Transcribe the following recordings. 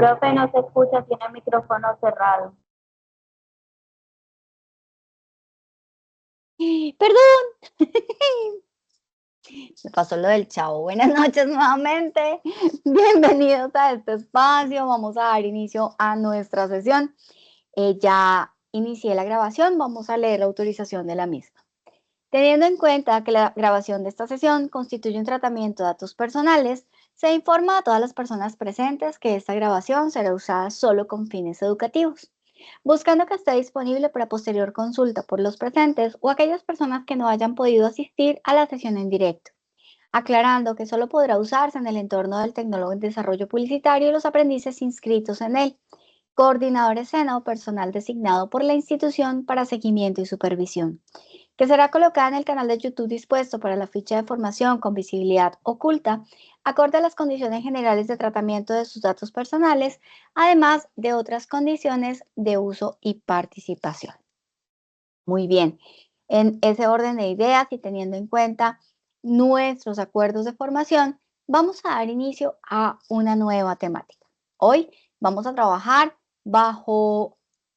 Profe, no se escucha, tiene el micrófono cerrado. Perdón. Me pasó lo del chavo. Buenas noches nuevamente. Bienvenidos a este espacio. Vamos a dar inicio a nuestra sesión. Ya inicié la grabación. Vamos a leer la autorización de la misma. Teniendo en cuenta que la grabación de esta sesión constituye un tratamiento de datos personales, se informa a todas las personas presentes que esta grabación será usada solo con fines educativos, buscando que esté disponible para posterior consulta por los presentes o aquellas personas que no hayan podido asistir a la sesión en directo, aclarando que solo podrá usarse en el entorno del tecnólogo en desarrollo publicitario y los aprendices inscritos en él, coordinador escena o personal designado por la institución para seguimiento y supervisión, que será colocada en el canal de YouTube dispuesto para la ficha de formación con visibilidad oculta, acorde a las condiciones generales de tratamiento de sus datos personales, además de otras condiciones de uso y participación. Muy bien, en ese orden de ideas y teniendo en cuenta nuestros acuerdos de formación, vamos a dar inicio a una nueva temática. Hoy vamos a trabajar bajo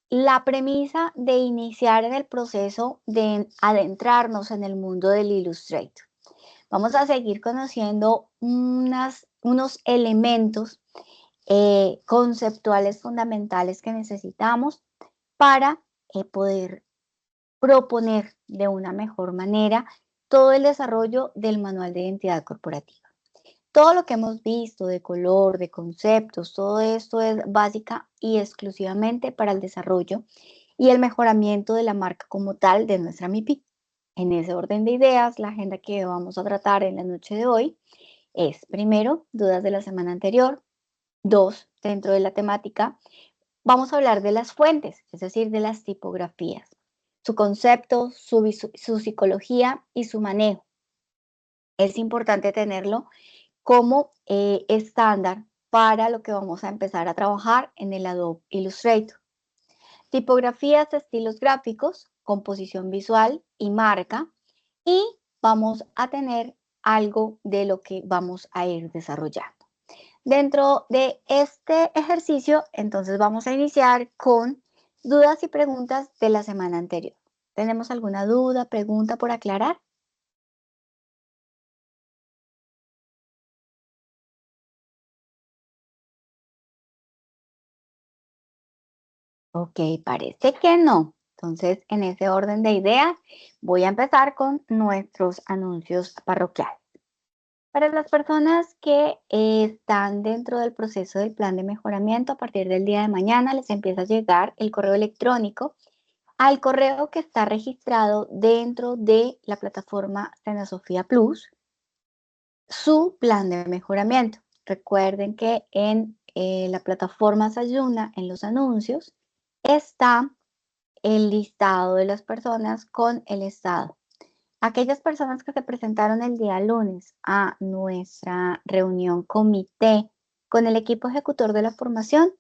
la premisa de iniciar en el proceso de adentrarnos en el mundo del Illustrator. Vamos a seguir conociendo unos elementos conceptuales fundamentales que necesitamos para poder proponer de una mejor manera todo el desarrollo del manual de identidad corporativa. Todo lo que hemos visto de color, de conceptos, todo esto es básica y exclusivamente para el desarrollo y el mejoramiento de la marca como tal de nuestra MIPI. En ese orden de ideas, la agenda que vamos a tratar en la noche de hoy es, primero, dudas de la semana anterior. Dos, dentro de la temática, vamos a hablar de las fuentes, es decir, de las tipografías, su concepto, su psicología y su manejo. Es importante tenerlo como estándar para lo que vamos a empezar a trabajar en el Adobe Illustrator. Tipografías, estilos gráficos, composición visual y marca. Y vamos a tener algo de lo que vamos a ir desarrollando. Dentro de este ejercicio, entonces vamos a iniciar con dudas y preguntas de la semana anterior. ¿Tenemos alguna duda, pregunta por aclarar? Ok, parece que no. Entonces, en ese orden de ideas, voy a empezar con nuestros anuncios parroquiales. Para las personas que están dentro del proceso del plan de mejoramiento, a partir del día de mañana les empieza a llegar el correo electrónico al correo que está registrado dentro de la plataforma Senasofía Plus, su plan de mejoramiento. Recuerden que en la plataforma Sayuna, en los anuncios, está el listado de las personas con el estado. Aquellas personas que se presentaron el día lunes a nuestra reunión comité con el equipo ejecutor de la formación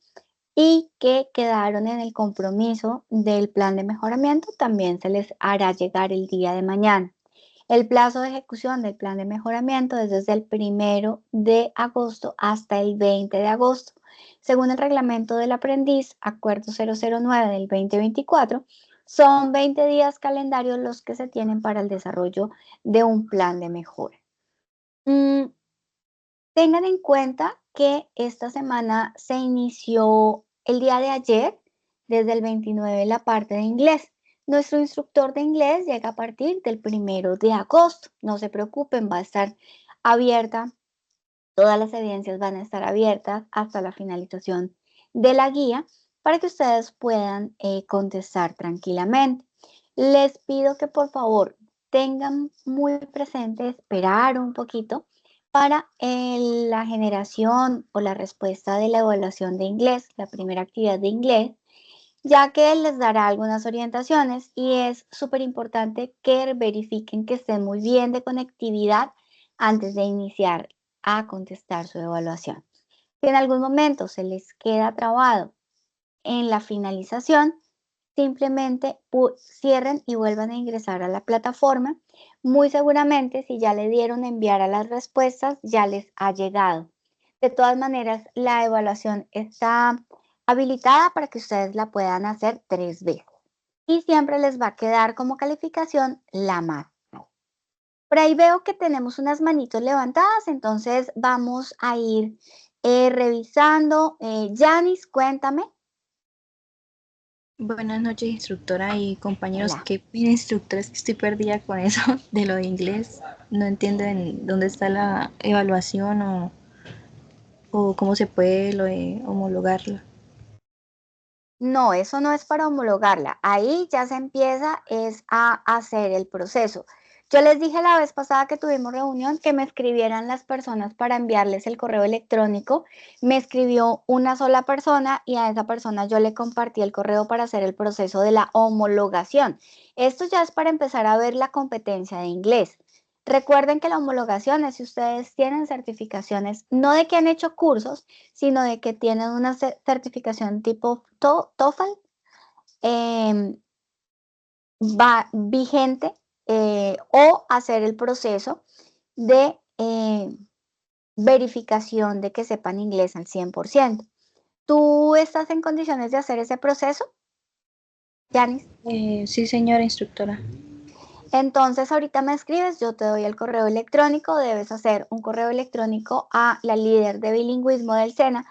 y que quedaron en el compromiso del plan de mejoramiento, también se les hará llegar el día de mañana. El plazo de ejecución del plan de mejoramiento es desde el 1 de agosto hasta el 20 de agosto. Según el reglamento del aprendiz, acuerdo 009 del 2024, son 20 días calendarios los que se tienen para el desarrollo de un plan de mejora. Tengan en cuenta que esta semana se inició el día de ayer, desde el 29, la parte de inglés. Nuestro instructor de inglés llega a partir del 1 de agosto. No se preocupen, va a estar abierta. Todas las evidencias van a estar abiertas hasta la finalización de la guía para que ustedes puedan contestar tranquilamente. Les pido que por favor tengan muy presente esperar un poquito para la generación o la respuesta de la evaluación de inglés, la primera actividad de inglés, ya que les dará algunas orientaciones y es súper importante que verifiquen que estén muy bien de conectividad antes de iniciar a contestar su evaluación. Si en algún momento se les queda trabado en la finalización, simplemente cierren y vuelvan a ingresar a la plataforma. Muy seguramente, si ya le dieron enviar a las respuestas, ya les ha llegado. De todas maneras, la evaluación está habilitada para que ustedes la puedan hacer 3 veces. Y siempre les va a quedar como calificación la más. Por ahí veo que tenemos unas manitos levantadas, entonces vamos a ir revisando. Yanis, cuéntame. Buenas noches, instructora y compañeros. Hola. Qué pena, instructora, es que estoy perdida con eso de lo de inglés. No entiendo en dónde está la evaluación o cómo se puede lo de homologarla. No, eso no es para homologarla. Ahí ya se empieza es a hacer el proceso. Yo les dije la vez pasada que tuvimos reunión que me escribieran las personas para enviarles el correo electrónico. Me escribió una sola persona y a esa persona yo le compartí el correo para hacer el proceso de la homologación. Esto ya es para empezar a ver la competencia de inglés. Recuerden que la homologación es si ustedes tienen certificaciones, no de que han hecho cursos, sino de que tienen una certificación tipo TOEFL va vigente o hacer el proceso de verificación de que sepan inglés al 100%. ¿Tú estás en condiciones de hacer ese proceso, Yanis? Sí, señora instructora. Entonces, ahorita me escribes, yo te doy el correo electrónico, debes hacer un correo electrónico a la líder de bilingüismo del SENA,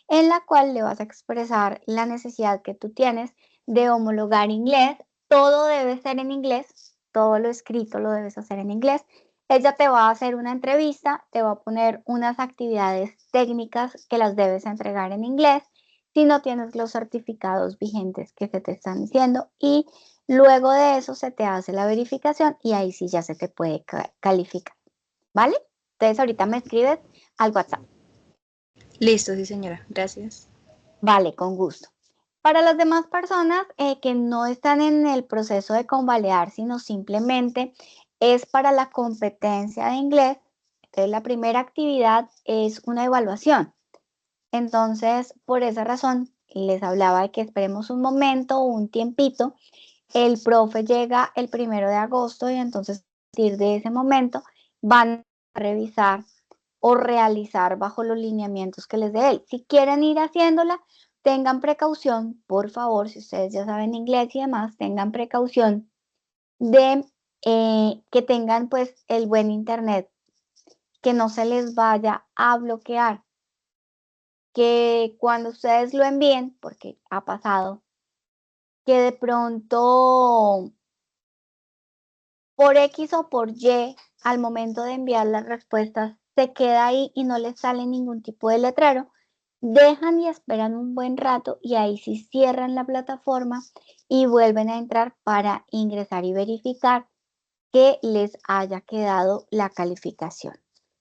en la cual le vas a expresar la necesidad que tú tienes de homologar inglés. Todo debe ser en inglés, todo lo escrito lo debes hacer en inglés. Ella te va a hacer una entrevista, te va a poner unas actividades técnicas que las debes entregar en inglés si no tienes los certificados vigentes que se te están diciendo y luego de eso se te hace la verificación y ahí sí ya se te puede calificar, ¿vale? Entonces ahorita me escribes al WhatsApp. Listo, sí, señora. Gracias. Vale, con gusto. Para las demás personas que no están en el proceso de convalidar, sino simplemente es para la competencia de inglés, entonces la primera actividad es una evaluación. Entonces, por esa razón, les hablaba de que esperemos un momento, un tiempito. El profe llega el 1 de agosto y entonces a partir de ese momento van a revisar o realizar bajo los lineamientos que les dé él. Si quieren ir haciéndola, tengan precaución, por favor, si ustedes ya saben inglés y demás, tengan precaución de que tengan pues el buen internet, que no se les vaya a bloquear, que cuando ustedes lo envíen, porque ha pasado, que de pronto por X o por Y, al momento de enviar las respuestas, se queda ahí y no les sale ningún tipo de letrero, dejan y esperan un buen rato y ahí sí cierran la plataforma y vuelven a entrar para ingresar y verificar que les haya quedado la calificación.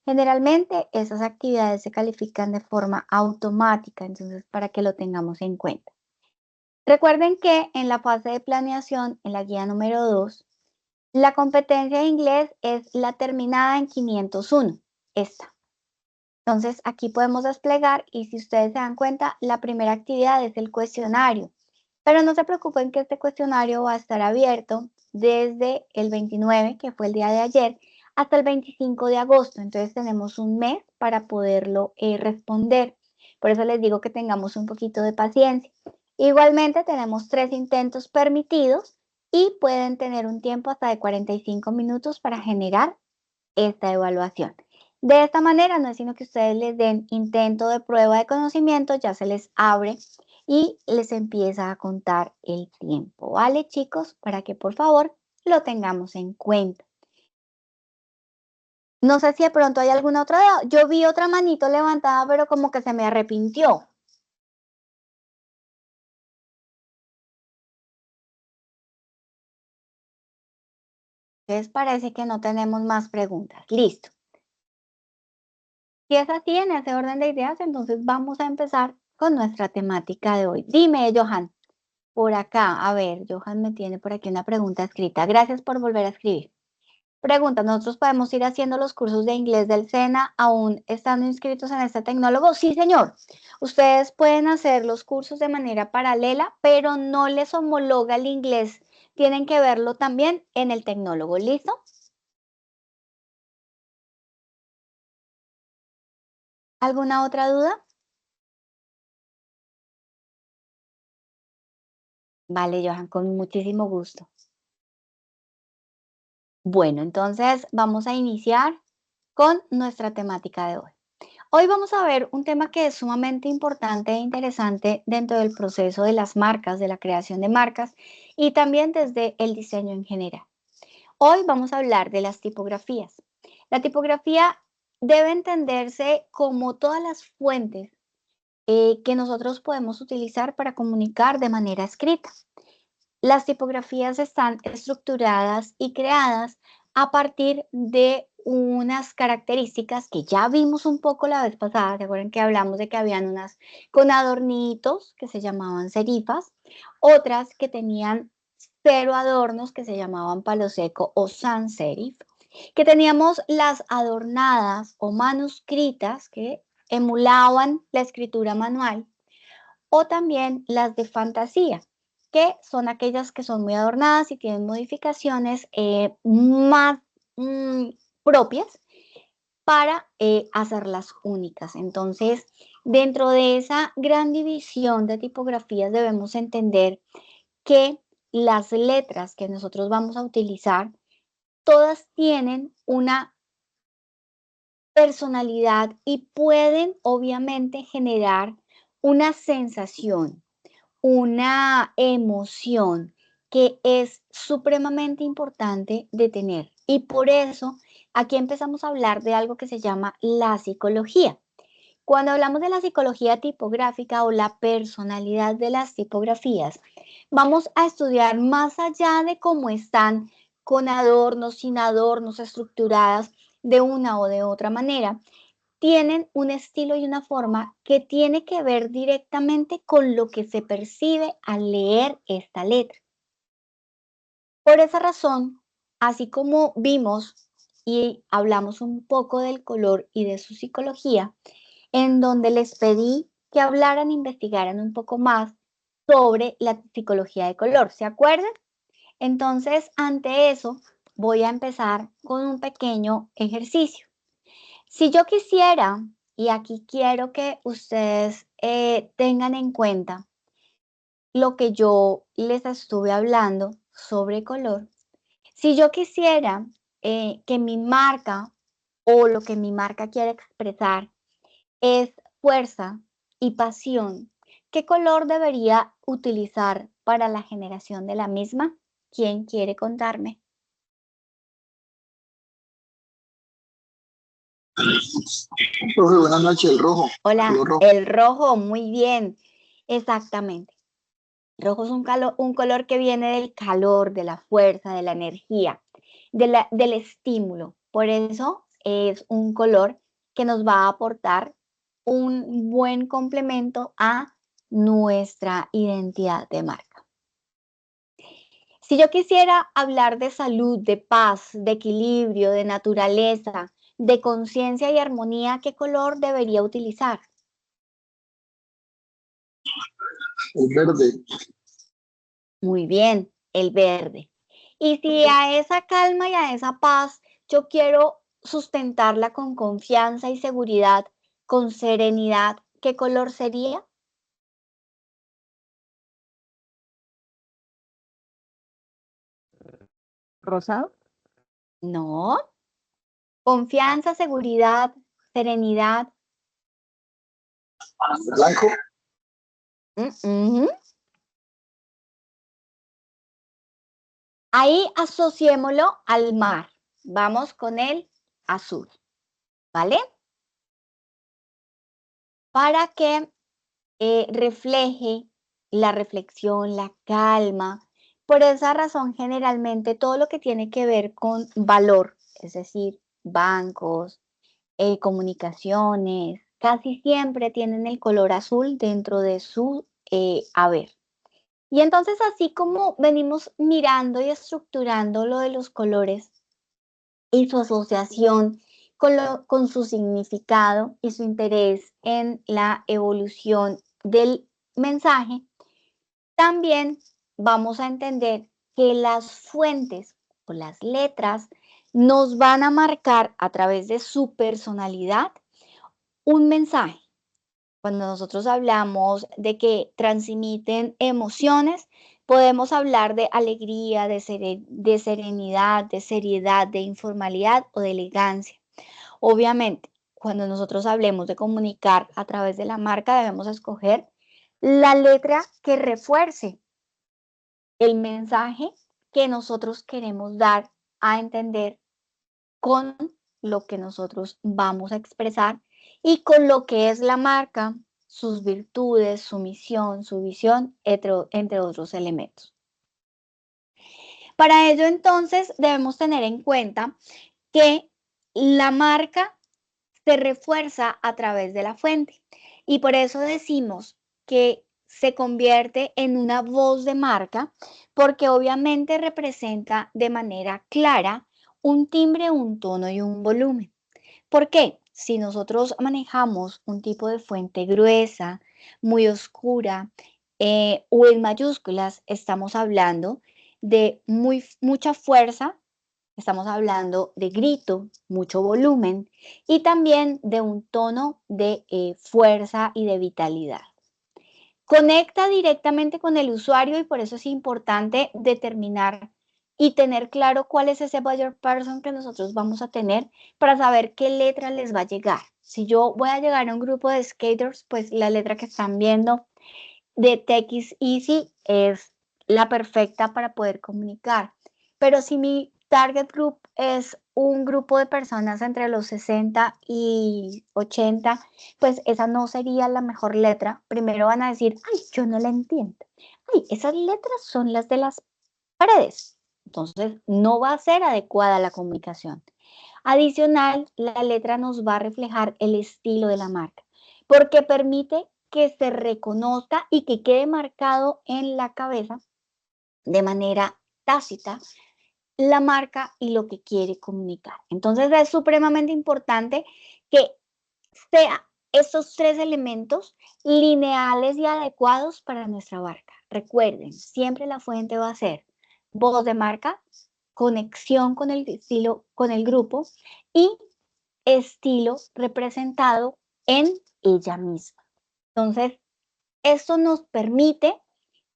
Generalmente esas actividades se califican de forma automática, entonces para que lo tengamos en cuenta. Recuerden que en la fase de planeación, en la guía número 2, la competencia de inglés es la terminada en 501, esta. Entonces, aquí podemos desplegar y si ustedes se dan cuenta, la primera actividad es el cuestionario. Pero no se preocupen que este cuestionario va a estar abierto desde el 29, que fue el día de ayer, hasta el 25 de agosto. Entonces, tenemos un mes para poderlo responder. Por eso les digo que tengamos un poquito de paciencia. Igualmente, tenemos 3 intentos permitidos y pueden tener un tiempo hasta de 45 minutos para generar esta evaluación. De esta manera, no es sino que ustedes les den intento de prueba de conocimiento, ya se les abre y les empieza a contar el tiempo, ¿vale, chicos? Para que por favor lo tengamos en cuenta. No sé si de pronto hay alguna otra. Yo vi otra manito levantada, pero como que se me arrepintió. Entonces parece que no tenemos más preguntas. Listo. Si es así, en ese orden de ideas, entonces vamos a empezar con nuestra temática de hoy. Dime, Johan, por acá, a ver, Johan me tiene por aquí una pregunta escrita. Gracias por volver a escribir. Pregunta, ¿nosotros podemos ir haciendo los cursos de inglés del SENA aún estando inscritos en este tecnólogo? Sí, señor. Ustedes pueden hacer los cursos de manera paralela, pero no les homologa el inglés. Tienen que verlo también en el tecnólogo. ¿Listo? ¿Alguna otra duda? Vale, Johan, con muchísimo gusto. Bueno, entonces vamos a iniciar con nuestra temática de hoy. Hoy vamos a ver un tema que es sumamente importante e interesante dentro del proceso de las marcas, de la creación de marcas y también desde el diseño en general. Hoy vamos a hablar de las tipografías. La tipografía debe entenderse como todas las fuentes que nosotros podemos utilizar para comunicar de manera escrita. Las tipografías están estructuradas y creadas a partir de unas características que ya vimos un poco la vez pasada. ¿Se acuerdan que hablamos de que habían unas con adornitos que se llamaban serifas, otras que tenían cero adornos que se llamaban palo seco o sans serif, que teníamos las adornadas o manuscritas que emulaban la escritura manual, o también las de fantasía, que son aquellas que son muy adornadas y tienen modificaciones más propias para hacerlas únicas. Entonces, dentro de esa gran división de tipografías debemos entender que las letras que nosotros vamos a utilizar, todas tienen una personalidad y pueden obviamente generar una sensación, una emoción que es supremamente importante de tener. Y por eso aquí empezamos a hablar de algo que se llama la psicología. Cuando hablamos de la psicología tipográfica o la personalidad de las tipografías, vamos a estudiar más allá de cómo están con adornos, sin adornos, estructuradas de una o de otra manera. Tienen un estilo y una forma que tiene que ver directamente con lo que se percibe al leer esta letra. Por esa razón, así como vimos y hablamos un poco del color y de su psicología, en donde les pedí que hablaran, investigaran un poco más sobre la psicología de color, ¿se acuerdan? Entonces, ante eso, voy a empezar con un pequeño ejercicio. Si yo quisiera, y aquí quiero que ustedes tengan en cuenta lo que yo les estuve hablando sobre color, si yo quisiera que mi marca o lo que mi marca quiere expresar es fuerza y pasión, ¿qué color debería utilizar para la generación de la misma? ¿Quién quiere contarme? Profe, buenas noches, el rojo. Hola, Color rojo. el rojo, muy bien, exactamente. Rojo es un color que viene del calor, de la fuerza, de la energía, del estímulo. Por eso es un color que nos va a aportar un buen complemento a nuestra identidad de marca. Si yo quisiera hablar de salud, de paz, de equilibrio, de naturaleza, de conciencia y armonía, ¿qué color debería utilizar? El verde. Muy bien, el verde. Y si a esa calma y a esa paz yo quiero sustentarla con confianza y seguridad, con serenidad, ¿qué color sería? ¿Rosado? No. Confianza, seguridad, serenidad. Blanco. Ahí asociémoslo al mar. Vamos con el azul, ¿vale? Para que refleje la reflexión, la calma. Por esa razón, generalmente todo lo que tiene que ver con valor, es decir, bancos, comunicaciones, casi siempre tienen el color azul dentro de su haber. Y entonces, así como venimos mirando y estructurando lo de los colores y su asociación con su significado y su interés en la evolución del mensaje, también vamos a entender que las fuentes o las letras nos van a marcar a través de su personalidad un mensaje. Cuando nosotros hablamos de que transmiten emociones, podemos hablar de alegría, de serenidad, de seriedad, de informalidad o de elegancia. Obviamente, cuando nosotros hablemos de comunicar a través de la marca, debemos escoger la letra que refuerce el mensaje que nosotros queremos dar a entender con lo que nosotros vamos a expresar y con lo que es la marca, sus virtudes, su misión, su visión, entre otros elementos. Para ello, entonces, debemos tener en cuenta que la marca se refuerza a través de la fuente y por eso decimos que se convierte en una voz de marca porque obviamente representa de manera clara un timbre, un tono y un volumen. ¿Por qué? Si nosotros manejamos un tipo de fuente gruesa, muy oscura o en mayúsculas, estamos hablando de mucha fuerza, estamos hablando de grito, mucho volumen y también de un tono de fuerza y de vitalidad. Conecta directamente con el usuario y por eso es importante determinar y tener claro cuál es ese buyer person que nosotros vamos a tener para saber qué letra les va a llegar. Si yo voy a llegar a un grupo de skaters, pues la letra que están viendo de Tech is Easy es la perfecta para poder comunicar. Pero si mi target group es un grupo de personas entre los 60 y 80, pues esa no sería la mejor letra. Primero van a decir, ay, yo no la entiendo. Ay, esas letras son las de las paredes. Entonces, no va a ser adecuada la comunicación. Adicional, la letra nos va a reflejar el estilo de la marca, porque permite que se reconozca y que quede marcado en la cabeza de manera tácita la marca y lo que quiere comunicar. Entonces es supremamente importante que sea estos tres elementos lineales y adecuados para nuestra marca. Recuerden, siempre la fuente va a ser voz de marca, conexión con el estilo, con el grupo y estilo representado en ella misma. Entonces, esto nos permite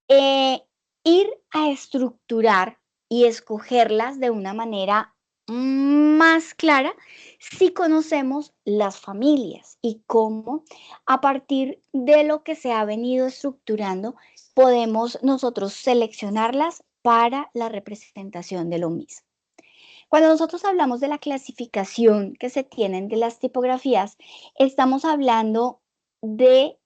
ir a estructurar y escogerlas de una manera más clara si conocemos las familias y cómo a partir de lo que se ha venido estructurando podemos nosotros seleccionarlas para la representación de lo mismo. Cuando nosotros hablamos de la clasificación que se tienen de las tipografías, estamos hablando de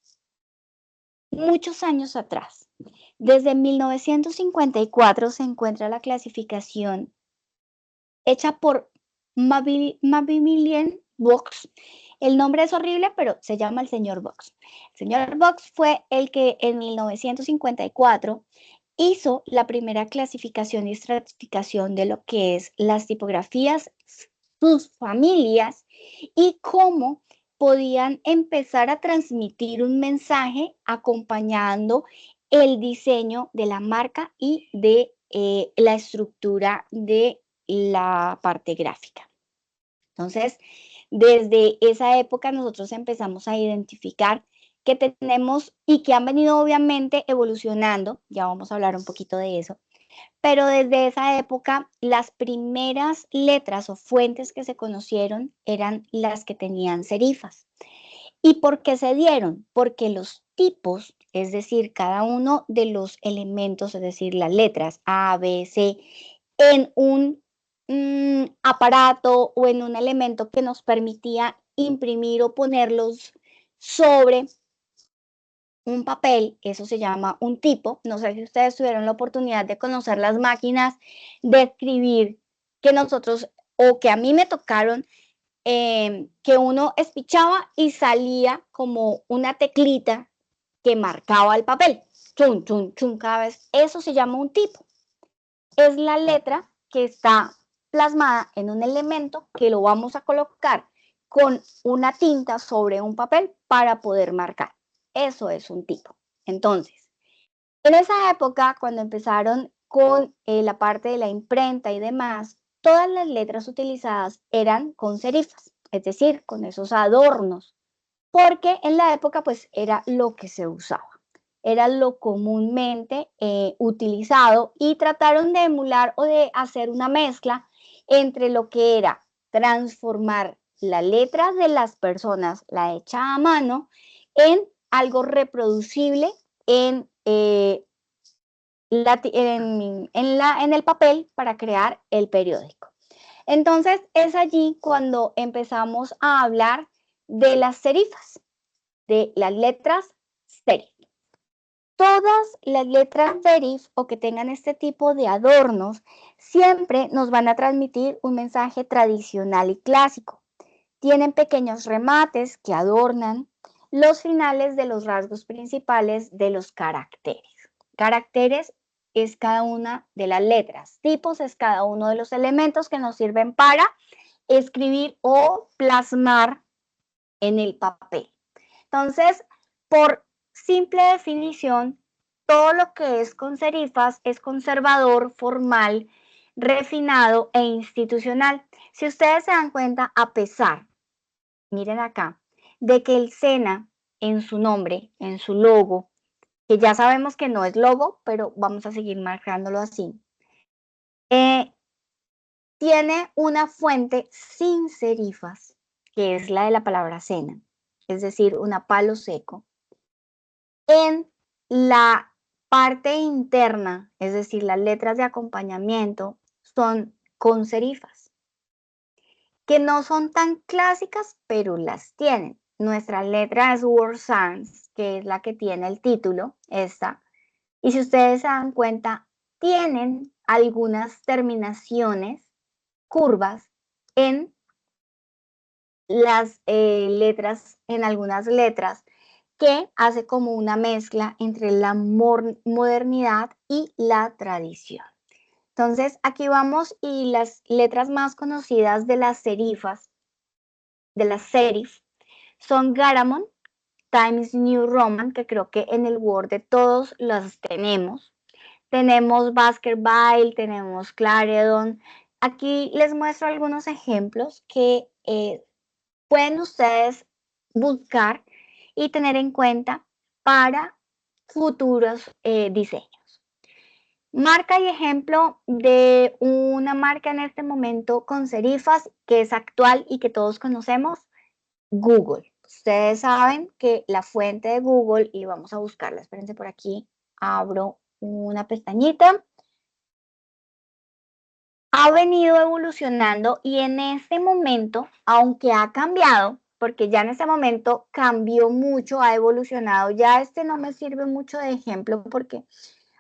muchos años atrás. Desde 1954 se encuentra la clasificación hecha por Maximilian Box. El nombre es horrible, pero se llama el señor Box. El señor Box fue el que en 1954 hizo la primera clasificación y estratificación de lo que es las tipografías, sus familias y cómo podían empezar a transmitir un mensaje acompañando el diseño de la marca y de la estructura de la parte gráfica. Entonces, desde esa época nosotros empezamos a identificar que tenemos y que han venido obviamente evolucionando, ya vamos a hablar un poquito de eso, pero desde esa época las primeras letras o fuentes que se conocieron eran las que tenían serifas. ¿Y por qué se dieron? Porque los tipos, es decir, cada uno de los elementos, es decir, las letras A, B, C, en un aparato o en un elemento que nos permitía imprimir o ponerlos sobre un papel, eso se llama un tipo. No sé si ustedes tuvieron la oportunidad de conocer las máquinas de escribir que nosotros o que a mí me tocaron, que uno espichaba y salía como una teclita que marcaba el papel. Chun, chun, chun, cada vez. Eso se llama un tipo. Es la letra que está plasmada en un elemento que lo vamos a colocar con una tinta sobre un papel para poder marcar. Eso es un tipo. Entonces, en esa época, cuando empezaron con la parte de la imprenta y demás, todas las letras utilizadas eran con serifas, es decir, con esos adornos porque en la época pues era lo que se usaba, era lo comúnmente utilizado, y trataron de emular o de hacer una mezcla entre lo que era transformar la letra de las personas, la hecha a mano, en algo reproducible en el papel para crear el periódico. Entonces es allí cuando empezamos a hablar de las serifas, de las letras serif. Todas las letras serif o que tengan este tipo de adornos siempre nos van a transmitir un mensaje tradicional y clásico. Tienen pequeños remates que adornan los finales de los rasgos principales de los caracteres. Caracteres es cada una de las letras. Tipos es cada uno de los elementos que nos sirven para escribir o plasmar en el papel. Entonces, por simple definición, todo lo que es con serifas es conservador, formal, refinado e institucional. Si ustedes se dan cuenta, a pesar, miren acá, de que el SENA en su nombre, en su logo, que ya sabemos que no es logo, pero vamos a seguir marcándolo así, tiene una fuente sin serifas, que es la de la palabra SENA, es decir, una palo seco. En la parte interna, es decir, las letras de acompañamiento, son con serifas, que no son tan clásicas, pero las tienen. Nuestra letra es Word Sans, que es la que tiene el título, esta. Y si ustedes se dan cuenta, tienen algunas terminaciones curvas en las letras, en algunas letras, que hace como una mezcla entre la modernidad y la tradición. Entonces, aquí vamos, y las letras más conocidas de las serifas, de las serif, son Garamond, Times New Roman, que creo que en el Word de todos las tenemos. Tenemos Baskerville, tenemos Clarendon. Aquí les muestro algunos ejemplos que pueden ustedes buscar y tener en cuenta para futuros diseños. Marca y ejemplo de una marca en este momento con serifas que es actual y que todos conocemos, Google. Ustedes saben que la fuente de Google, y vamos a buscarla, espérense por aquí, abro una pestañita, ha venido evolucionando, y en este momento, aunque ha cambiado, porque ya en este momento cambió mucho, ha evolucionado, ya este no me sirve mucho de ejemplo porque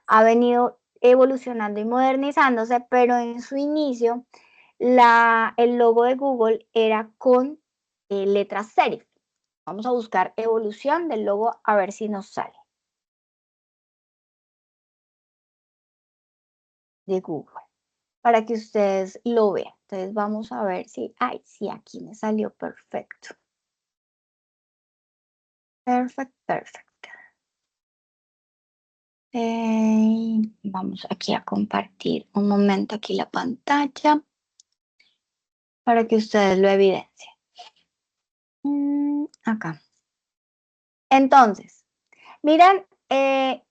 ha venido evolucionando y modernizándose, pero en su inicio el logo de Google era con letras serif. Vamos a buscar evolución del logo a ver si nos sale. De Google, para que ustedes lo vean. Entonces vamos a ver si, sí, aquí me salió perfecto. Perfecto. Vamos aquí a compartir un momento aquí la pantalla para que ustedes lo evidencien. Acá. Entonces, miren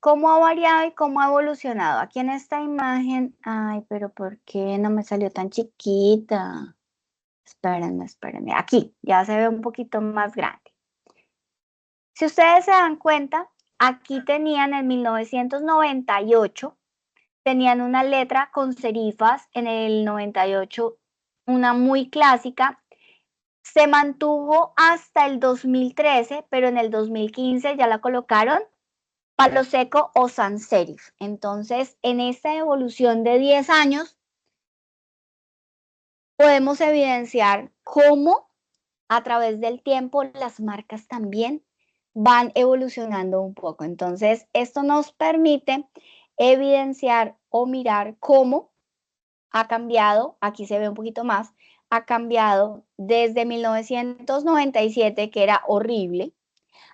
cómo ha variado y cómo ha evolucionado. Aquí en esta imagen, pero ¿por qué no me salió tan chiquita? Espérenme. Aquí ya se ve un poquito más grande. Si ustedes se dan cuenta, aquí tenían en 1998, tenían una letra con serifas, en el 98 una muy clásica, se mantuvo hasta el 2013, pero en el 2015 ya la colocaron palo seco o sans serif. Entonces, en esta evolución de 10 años, podemos evidenciar cómo a través del tiempo las marcas también van evolucionando un poco. Entonces, esto nos permite evidenciar o mirar cómo ha cambiado, aquí se ve un poquito más, ha cambiado desde 1997, que era horrible,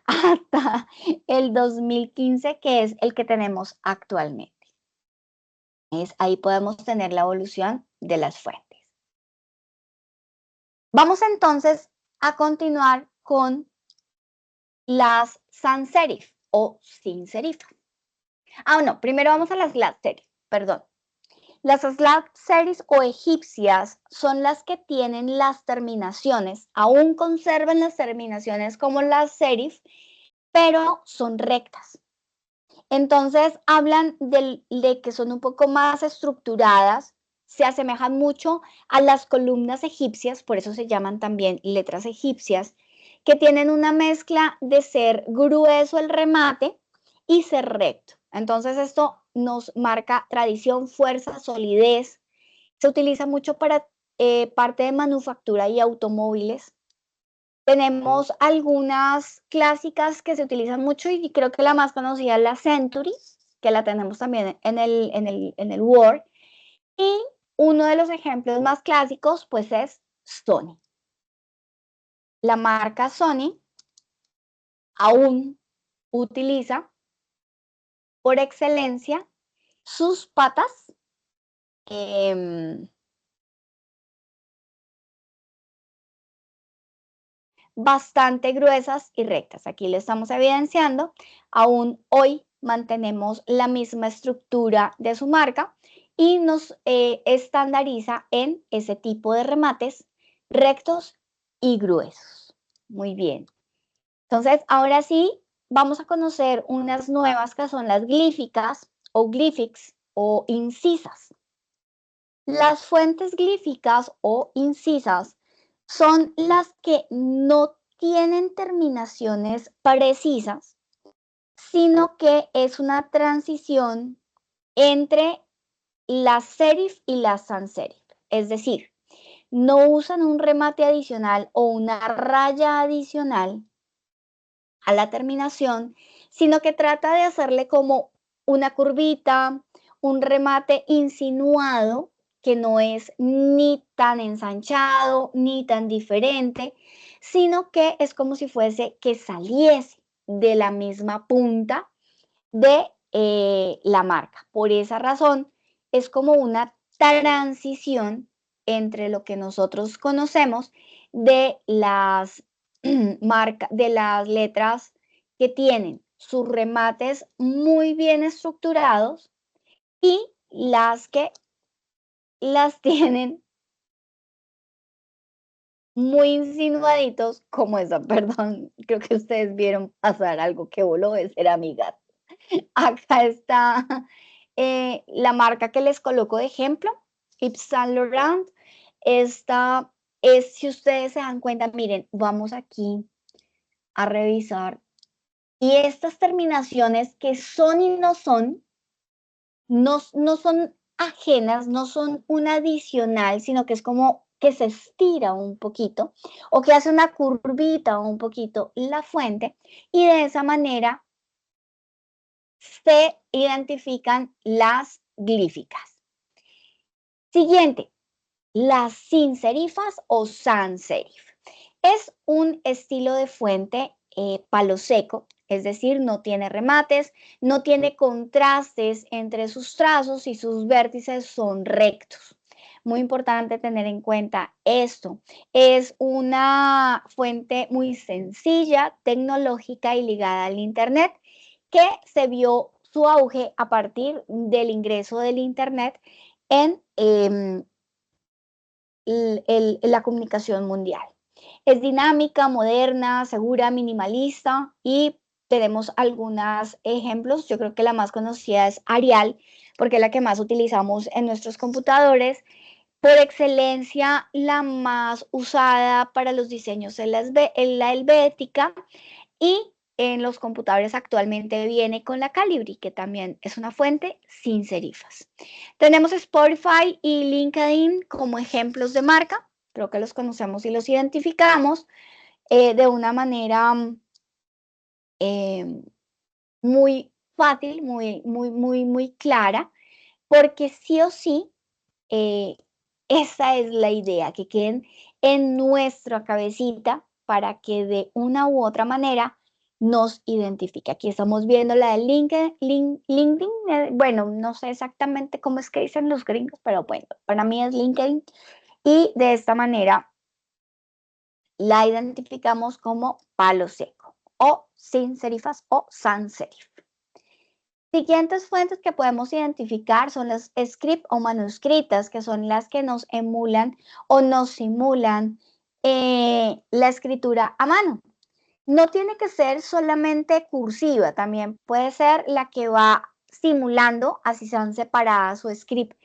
hasta el 2015, que es el que tenemos actualmente. Ahí podemos tener la evolución de las fuentes. Vamos entonces a continuar con las sans serif o sin serifa. No, primero vamos a las sans serif, perdón. Las sans serif o egipcias son las que tienen las terminaciones, aún conservan las terminaciones como las serif, pero son rectas. Entonces hablan de que son un poco más estructuradas, se asemejan mucho a las columnas egipcias, por eso se llaman también letras egipcias, que tienen una mezcla de ser grueso el remate y ser recto. Entonces esto nos marca tradición, fuerza, solidez. Se utiliza mucho para parte de manufactura y automóviles. Tenemos algunas clásicas que se utilizan mucho y creo que la más conocida es la Century, que la tenemos también en el Word. Y uno de los ejemplos más clásicos pues es Sony. La marca Sony aún utiliza por excelencia sus patas bastante gruesas y rectas. Aquí lo estamos evidenciando. Aún hoy mantenemos la misma estructura de su marca y nos estandariza en ese tipo de remates rectos y gruesos. Muy bien. Entonces, ahora sí, vamos a conocer unas nuevas que son las glíficas o glyphics o incisas. Las fuentes glíficas o incisas son las que no tienen terminaciones precisas, sino que es una transición entre la serif y la sans serif. Es decir, no usan un remate adicional o una raya adicional a la terminación, sino que trata de hacerle como una curvita, un remate insinuado que no es ni tan ensanchado ni tan diferente, sino que es como si fuese que saliese de la misma punta de la marca. Por esa razón, es como una transición entre lo que nosotros conocemos de las de las letras que tienen sus remates muy bien estructurados y las que las tienen muy insinuaditos como esa, perdón, creo que ustedes vieron pasar algo que voló, era mi gato. Acá está la marca que les coloco de ejemplo, Yves Saint Laurent. Esta es, si ustedes se dan cuenta, miren, vamos aquí a revisar. Y estas terminaciones que son y no son, no son ajenas, no son un adicional, sino que es como que se estira un poquito o que hace una curvita un poquito la fuente y de esa manera se identifican las glíficas. Siguiente, las sin serifas o sans serif. Es un estilo de fuente palo seco, es decir, no tiene remates, no tiene contrastes entre sus trazos y sus vértices son rectos. Muy importante tener en cuenta esto. Es una fuente muy sencilla, tecnológica y ligada al Internet, que se vio su auge a partir del ingreso del Internet en la comunicación mundial. Es dinámica, moderna, segura, minimalista y tenemos algunos ejemplos. Yo creo que la más conocida es Arial, porque es la que más utilizamos en nuestros computadores. Por excelencia, la más usada para los diseños es la helvética y en los computadores actualmente viene con la Calibri, que también es una fuente sin serifas. Tenemos Spotify y LinkedIn como ejemplos de marca. Creo que los conocemos y los identificamos de una manera muy fácil, muy clara, porque sí o sí, esa es la idea, que queden en nuestra cabecita para que de una u otra manera nos identifique. Aquí estamos viendo la de LinkedIn, bueno, no sé exactamente cómo es que dicen los gringos, pero bueno, para mí es LinkedIn y de esta manera la identificamos como palo seco. o sin serifas o sans serif. Siguientes fuentes que podemos identificar son las script o manuscritas, que son las que nos emulan o nos simulan la escritura a mano. No tiene que ser solamente cursiva, también puede ser la que va simulando, así sean separadas su script.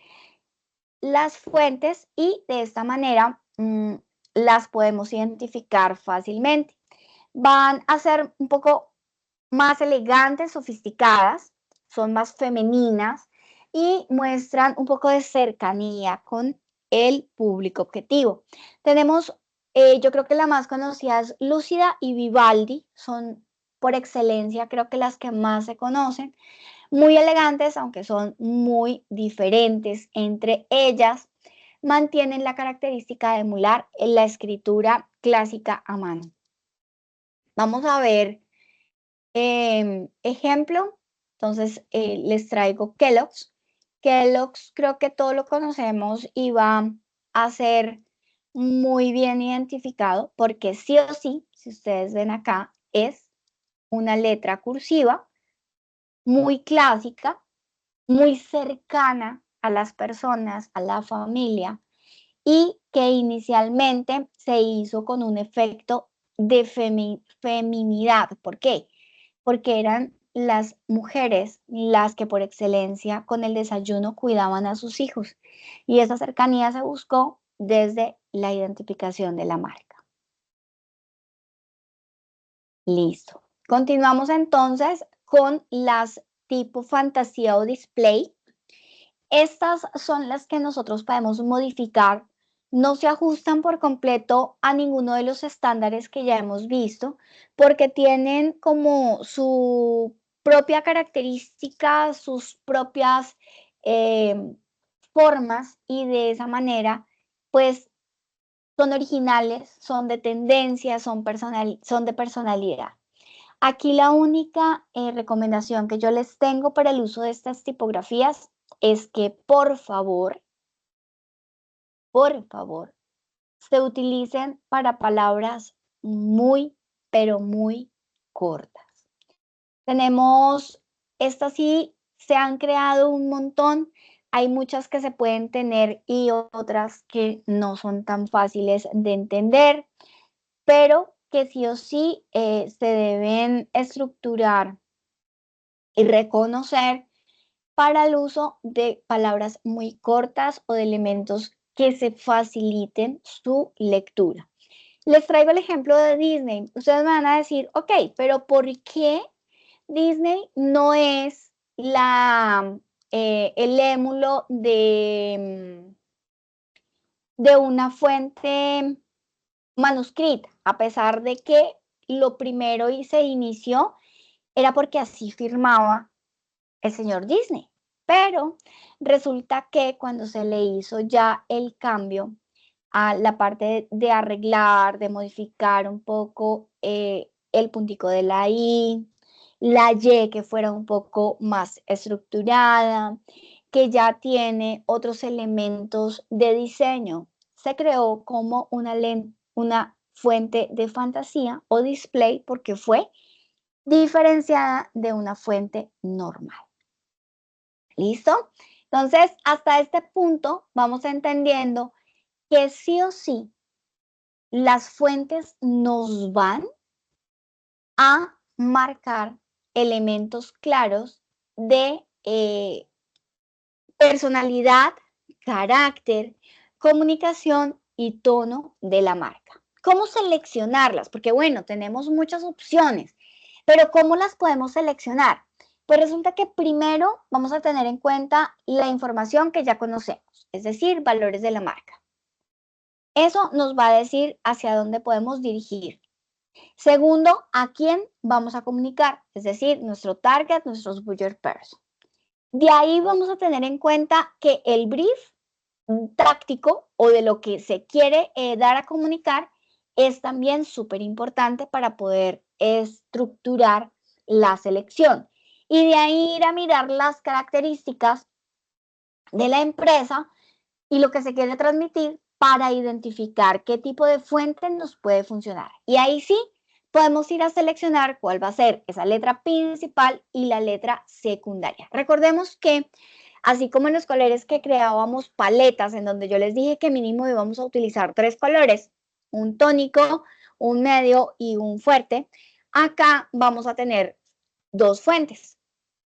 Las fuentes y de esta manera las podemos identificar fácilmente. Van a ser un poco más elegantes, sofisticadas, son más femeninas y muestran un poco de cercanía con el público objetivo. Tenemos, yo creo que la más conocida es Lúcida y Vivaldi, son por excelencia creo que las que más se conocen, muy elegantes, aunque son muy diferentes entre ellas, mantienen la característica de emular la escritura clásica a mano. Vamos a ver ejemplo. Entonces, les traigo Kellogg's. Kellogg's creo que todos lo conocemos y va a ser muy bien identificado porque sí o sí, si ustedes ven acá, es una letra cursiva muy clásica, muy cercana a las personas, a la familia, y que inicialmente se hizo con un efecto de feminidad. ¿Por qué? Porque eran las mujeres las que por excelencia con el desayuno cuidaban a sus hijos. Y esa cercanía se buscó desde la identificación de la marca. Listo. Continuamos entonces con las tipo fantasía o display. Estas son las que nosotros podemos modificar. No se ajustan por completo a ninguno de los estándares que ya hemos visto, porque tienen como su propia característica, sus propias formas, y de esa manera, pues, son originales, son de tendencia, son de personalidad. Aquí la única recomendación que yo les tengo para el uso de estas tipografías es que por favor, se utilicen para palabras muy, pero muy cortas. Tenemos, estas sí se han creado un montón, hay muchas que se pueden tener y otras que no son tan fáciles de entender, pero que sí o sí se deben estructurar y reconocer para el uso de palabras muy cortas o de elementos que se faciliten su lectura. Les traigo el ejemplo de Disney. Ustedes me van a decir, ok, pero ¿por qué Disney no es el émulo de una fuente manuscrita? A pesar de que lo primero y se inició era porque así firmaba el señor Disney. Pero resulta que cuando se le hizo ya el cambio a la parte de arreglar, de modificar un poco el puntico de la I, la Y que fuera un poco más estructurada, que ya tiene otros elementos de diseño, se creó como una fuente de fantasía o display porque fue diferenciada de una fuente normal. ¿Listo? Entonces, hasta este punto vamos entendiendo que sí o sí las fuentes nos van a marcar elementos claros de personalidad, carácter, comunicación y tono de la marca. ¿Cómo seleccionarlas? Porque bueno, tenemos muchas opciones, pero ¿cómo las podemos seleccionar? Pues resulta que primero vamos a tener en cuenta la información que ya conocemos, es decir, valores de la marca. Eso nos va a decir hacia dónde podemos dirigir. Segundo, a quién vamos a comunicar, es decir, nuestro target, nuestros buyer person. De ahí vamos a tener en cuenta que el brief táctico o de lo que se quiere dar a comunicar es también súper importante para poder estructurar la selección. Y de ahí ir a mirar las características de la empresa y lo que se quiere transmitir para identificar qué tipo de fuente nos puede funcionar. Y ahí sí podemos ir a seleccionar cuál va a ser esa letra principal y la letra secundaria. Recordemos que así como en los colores que creábamos paletas, en donde yo les dije que mínimo íbamos a utilizar 3 colores, un tónico, un medio y un fuerte, acá vamos a tener 2 fuentes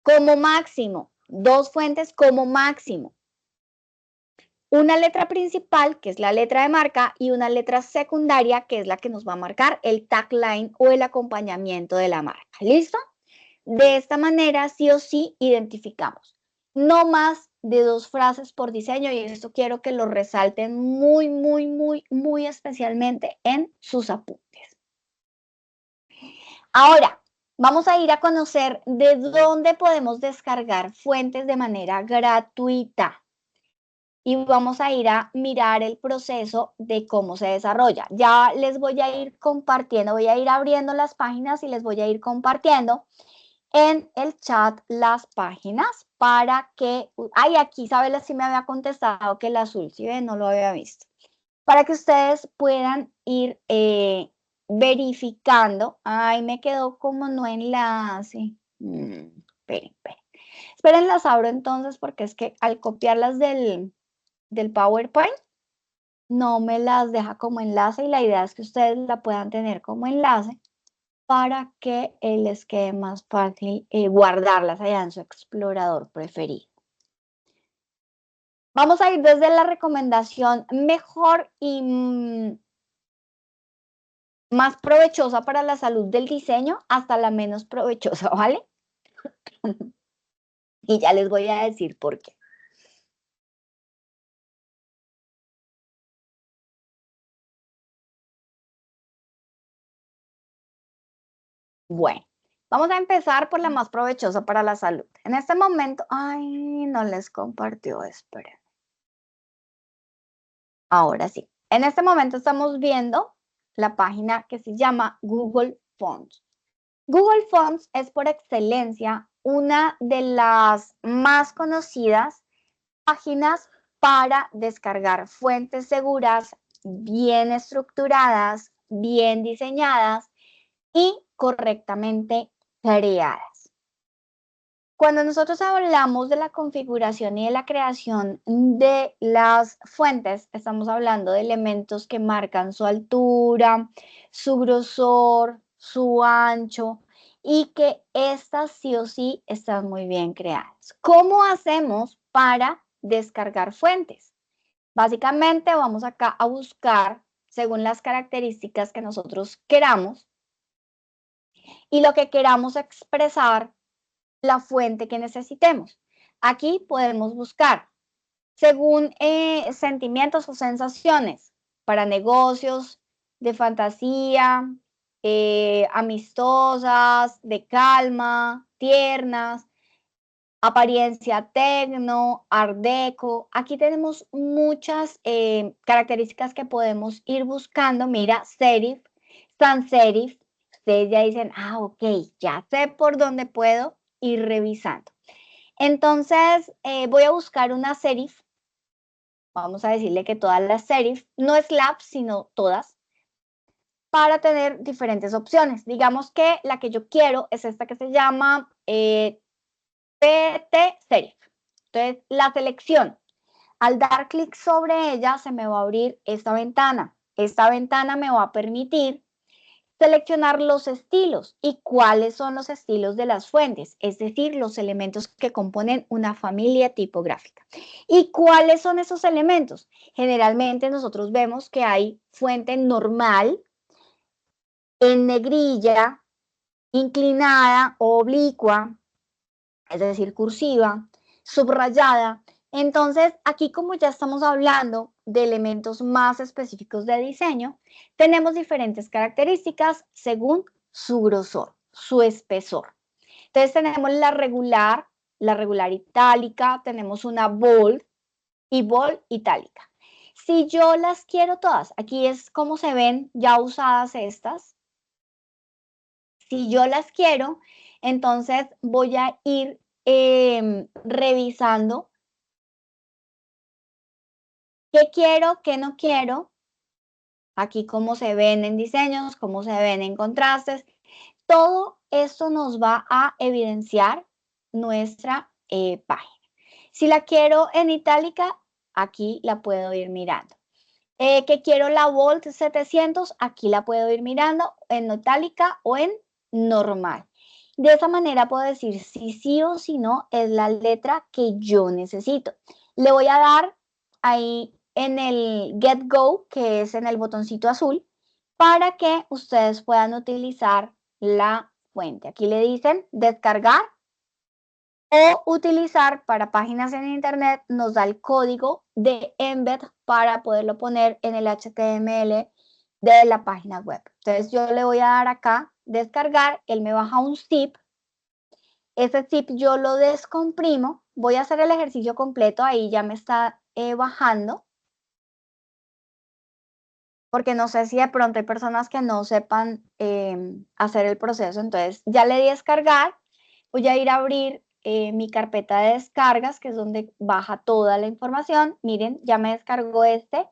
como máximo, 2 fuentes como máximo. Una letra principal, que es la letra de marca, y una letra secundaria, que es la que nos va a marcar el tagline o el acompañamiento de la marca. ¿Listo? De esta manera, sí o sí, identificamos. No más de 2 frases por diseño, y esto quiero que lo resalten muy, muy, muy, muy especialmente en sus apuntes. Ahora, vamos a ir a conocer de dónde podemos descargar fuentes de manera gratuita. Y vamos a ir a mirar el proceso de cómo se desarrolla. Ya les voy a ir compartiendo, voy a ir abriendo las páginas y les voy a ir compartiendo en el chat las páginas para que, ay, aquí Isabela sí me había contestado que el azul, ¿sí ven? No lo había visto. Para que ustedes puedan ir verificando. Ay, me quedó como no enlace. Esperen. Esperen, las abro entonces porque es que al copiarlas del PowerPoint no me las deja como enlace y la idea es que ustedes la puedan tener como enlace para que les quede más fácil guardarlas allá en su explorador preferido. Vamos a ir desde la recomendación mejor y más provechosa para la salud del diseño hasta la menos provechosa, ¿vale? Y ya les voy a decir por qué. Bueno, vamos a empezar por la más provechosa para la salud. En este momento, ay, no les compartió, esperen. Ahora sí. En este momento estamos viendo la página que se llama Google Fonts. Google Fonts es por excelencia una de las más conocidas páginas para descargar fuentes seguras, bien estructuradas, bien diseñadas y correctamente creadas. Cuando nosotros hablamos de la configuración y de la creación de las fuentes, estamos hablando de elementos que marcan su altura, su grosor, su ancho y que estas sí o sí están muy bien creadas. ¿Cómo hacemos para descargar fuentes? Básicamente vamos acá a buscar según las características que nosotros queramos y lo que queramos expresar, la fuente que necesitemos. Aquí podemos buscar según sentimientos o sensaciones para negocios, de fantasía, amistosas, de calma, tiernas, apariencia tecno, art deco. Aquí tenemos muchas características que podemos ir buscando. Mira, serif, sans serif. Ustedes ya dicen, ah, ok, ya sé por dónde puedo ir revisando. Entonces, voy a buscar una serif. Vamos a decirle que todas las serif, no es lab, sino todas, para tener diferentes opciones. Digamos que la que yo quiero es esta que se llama PT Serif. Entonces, la selección. Al dar clic sobre ella, se me va a abrir esta ventana. Esta ventana me va a permitir seleccionar los estilos y cuáles son los estilos de las fuentes, es decir, los elementos que componen una familia tipográfica. ¿Y cuáles son esos elementos? Generalmente nosotros vemos que hay fuente normal, en negrilla, inclinada o oblicua, es decir, cursiva, subrayada. Entonces, aquí como ya estamos hablando de elementos más específicos de diseño, tenemos diferentes características según su grosor, su espesor. Entonces, tenemos la regular itálica, tenemos una bold y bold itálica. Si yo las quiero todas, aquí es como se ven ya usadas estas. Si yo las quiero, entonces voy a ir revisando qué quiero, qué no quiero, Aquí cómo se ven en diseños, cómo se ven en contrastes. Todo esto nos va a evidenciar nuestra página. Si la quiero en itálica, aquí la puedo ir mirando. Que quiero la Volt 700, aquí la puedo ir mirando en itálica o en normal. De esa manera puedo decir si sí o si no es la letra que yo necesito. Le voy a dar ahí en el Get Go, que es en el botoncito azul, para que ustedes puedan utilizar la fuente. Aquí le dicen descargar o utilizar para páginas en internet, nos da el código de embed para poderlo poner en el HTML de la página web. Entonces yo le voy a dar acá descargar, él me baja un zip. Ese zip yo lo descomprimo, voy a hacer el ejercicio completo, ahí ya me está bajando. Porque no sé si de pronto hay personas que no sepan hacer el proceso. Entonces ya le di descargar, voy a ir a abrir mi carpeta de descargas, que es donde baja toda la información. Miren, ya me descargó este.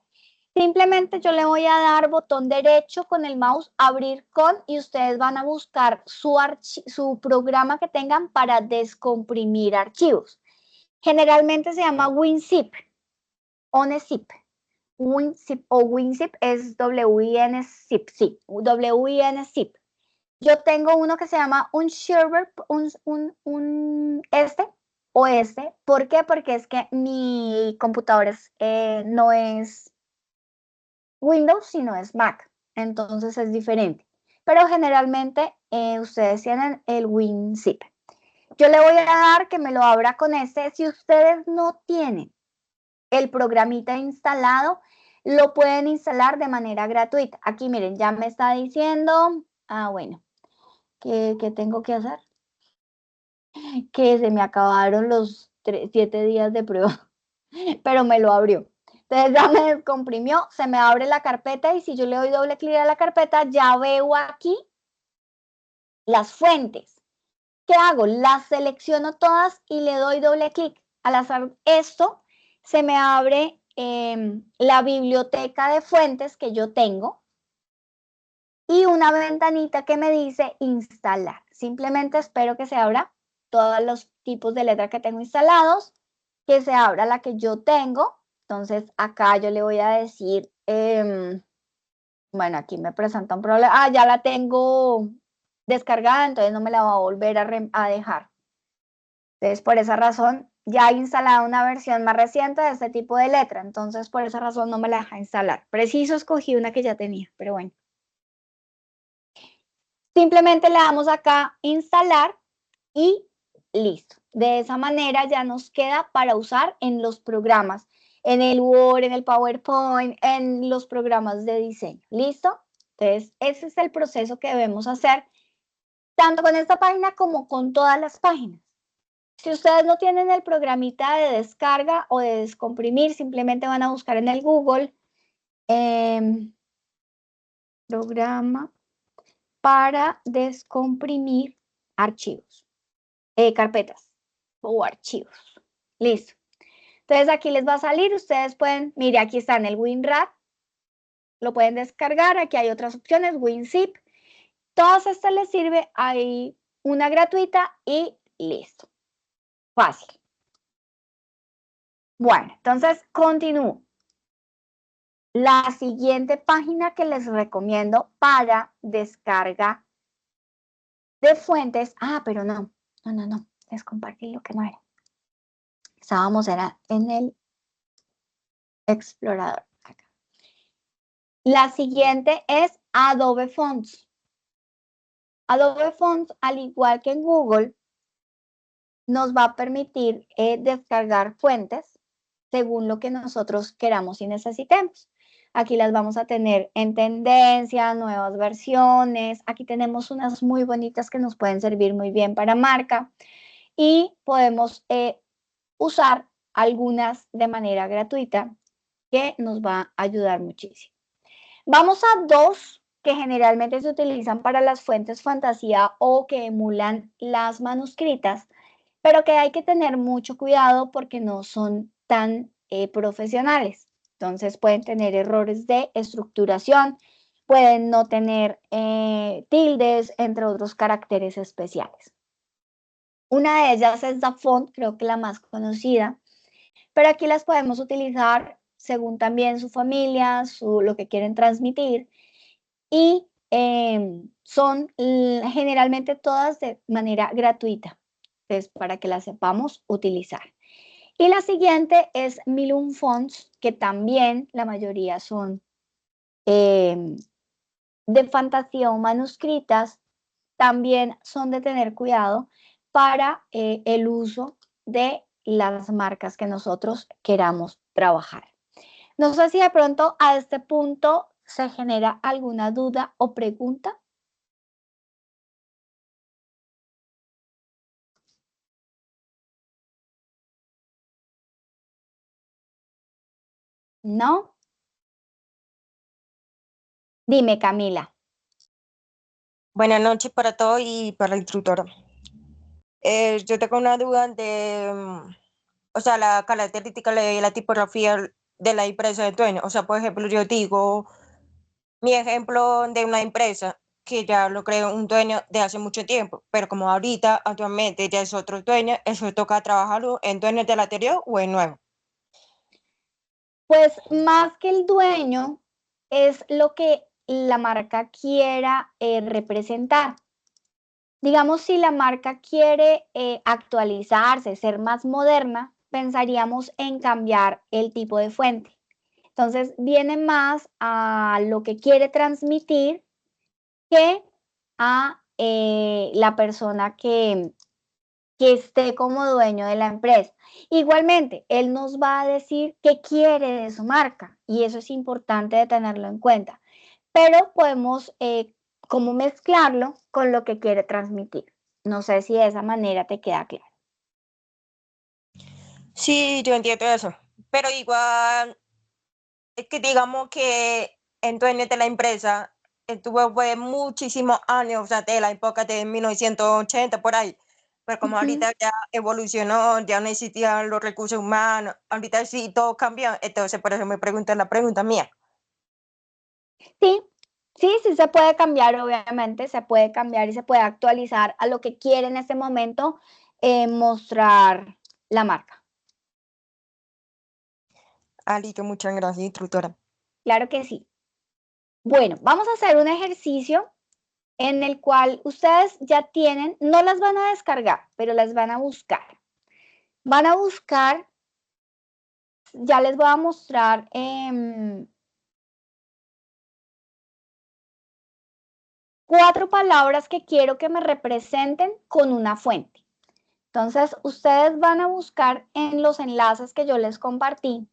Simplemente yo le voy a dar botón derecho con el mouse, abrir con, y ustedes van a buscar su programa que tengan para descomprimir archivos. Generalmente se llama WinZip, OneZip. WinZip o WinZip es WinZip, sí, WinZip. Yo tengo uno que se llama un server, este. ¿Por qué? Porque es que mi computador no es Windows, sino es Mac. Entonces es diferente. Pero generalmente ustedes tienen el WinZip. Yo le voy a dar que me lo abra con este. Si ustedes no tienen el programita instalado, lo pueden instalar de manera gratuita. Aquí miren, ya me está diciendo, bueno, ¿qué tengo que hacer? Que se me acabaron los 7 días de prueba, pero me lo abrió. Entonces ya me descomprimió, se me abre la carpeta y si yo le doy doble clic a la carpeta, ya veo aquí las fuentes. ¿Qué hago? Las selecciono todas y le doy doble clic. Al hacer esto, se me abre la biblioteca de fuentes que yo tengo y una ventanita que me dice instalar. Simplemente espero que se abra todos los tipos de letra que tengo instalados, que se abra la que yo tengo. Entonces acá yo le voy a decir, bueno, aquí me presenta un problema. Ya la tengo descargada, entonces no me la va a volver a dejar. Entonces, por esa razón, ya he instalado una versión más reciente de este tipo de letra. Entonces, por esa razón no me la deja instalar. Preciso escogí una que ya tenía, pero bueno. Simplemente le damos acá instalar y listo. De esa manera ya nos queda para usar en los programas, en el Word, en el PowerPoint, en los programas de diseño. ¿Listo? Entonces, ese es el proceso que debemos hacer tanto con esta página como con todas las páginas. Si ustedes no tienen el programita de descarga o de descomprimir, simplemente van a buscar en el Google programa para descomprimir archivos, carpetas o archivos. Listo. Entonces aquí les va a salir, ustedes pueden, mire, aquí está en el WinRAR, lo pueden descargar, aquí hay otras opciones, WinZip. Todas estas les sirve, hay una gratuita y listo. Fácil. Bueno, entonces continúo. La siguiente página que les recomiendo para descarga de fuentes. Pero no. Les compartí lo que no era. Era en el explorador. Acá. La siguiente es Adobe Fonts. Adobe Fonts, al igual que en Google, nos va a permitir descargar fuentes según lo que nosotros queramos y necesitemos. Aquí las vamos a tener en tendencia, nuevas versiones. Aquí tenemos unas muy bonitas que nos pueden servir muy bien para marca. Y podemos usar algunas de manera gratuita que nos va a ayudar muchísimo. Vamos a dos que generalmente se utilizan para las fuentes fantasía o que emulan las manuscritas, pero que hay que tener mucho cuidado porque no son tan profesionales. Entonces pueden tener errores de estructuración, pueden no tener tildes, entre otros caracteres especiales. Una de ellas es Dafont, creo que la más conocida, pero aquí las podemos utilizar según también su familia, lo que quieren transmitir, y son generalmente todas de manera gratuita, entonces para que las sepamos utilizar. Y la siguiente es Milum Fonts, que también la mayoría son de fantasía o manuscritas, también son de tener cuidado para el uso de las marcas que nosotros queramos trabajar. No sé si de pronto a este punto se genera alguna duda o pregunta. ¿No? Dime, Camila. Buenas noches para todos y para el instructor. Yo tengo una duda de, o sea, la característica y la tipografía de la empresa de dueño. O sea, por ejemplo, yo digo mi ejemplo de una empresa que ya lo creó un dueño de hace mucho tiempo, pero como ahorita, actualmente ya es otro dueño, eso toca trabajarlo en dueño del anterior o en nuevo. Pues más que el dueño, es lo que la marca quiera representar. Digamos, si la marca quiere actualizarse, ser más moderna, pensaríamos en cambiar el tipo de fuente. Entonces, viene más a lo que quiere transmitir que a la persona que esté como dueño de la empresa. Igualmente, él nos va a decir qué quiere de su marca y eso es importante de tenerlo en cuenta, pero podemos como mezclarlo con lo que quiere transmitir. No sé si de esa manera te queda claro. Sí, yo entiendo eso, pero igual es que digamos que el dueño de la empresa estuvo fue muchísimos años, o sea, de la época de 1980 por ahí. Pero como Ujú. ahorita ya evolucionó, ya no existían los recursos humanos, ahorita sí todo cambió, entonces por eso me preguntan la pregunta mía. Sí, sí se puede cambiar, obviamente, se puede cambiar y se puede actualizar a lo que quiere en este momento mostrar la marca. Listo, muchas gracias, instructora. Claro que sí. Bueno, vamos a hacer un ejercicio en el cual ustedes ya tienen, no las van a descargar, pero las van a buscar. Van a buscar, ya les voy a mostrar 4 palabras que quiero que me representen con una fuente. Entonces, ustedes van a buscar en los enlaces que yo les compartí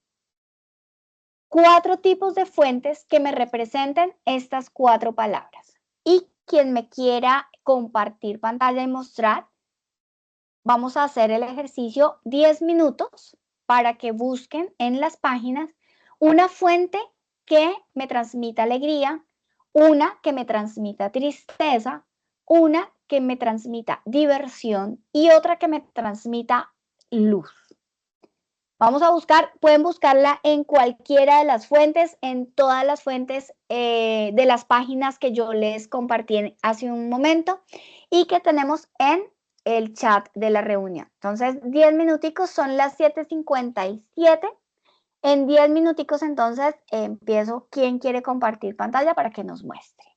4 tipos de fuentes que me representen estas 4 palabras. Y quien me quiera compartir pantalla y mostrar, vamos a hacer el ejercicio 10 minutos para que busquen en las páginas una fuente que me transmita alegría, una que me transmita tristeza, una que me transmita diversión y otra que me transmita luz. Vamos a buscar, pueden buscarla en cualquiera de las fuentes, en todas las fuentes de las páginas que yo les compartí hace un momento y que tenemos en el chat de la reunión. Entonces, 10 minuticos, son las 7:57. En 10 minuticos, entonces, empiezo. ¿Quién quiere compartir pantalla para que nos muestre?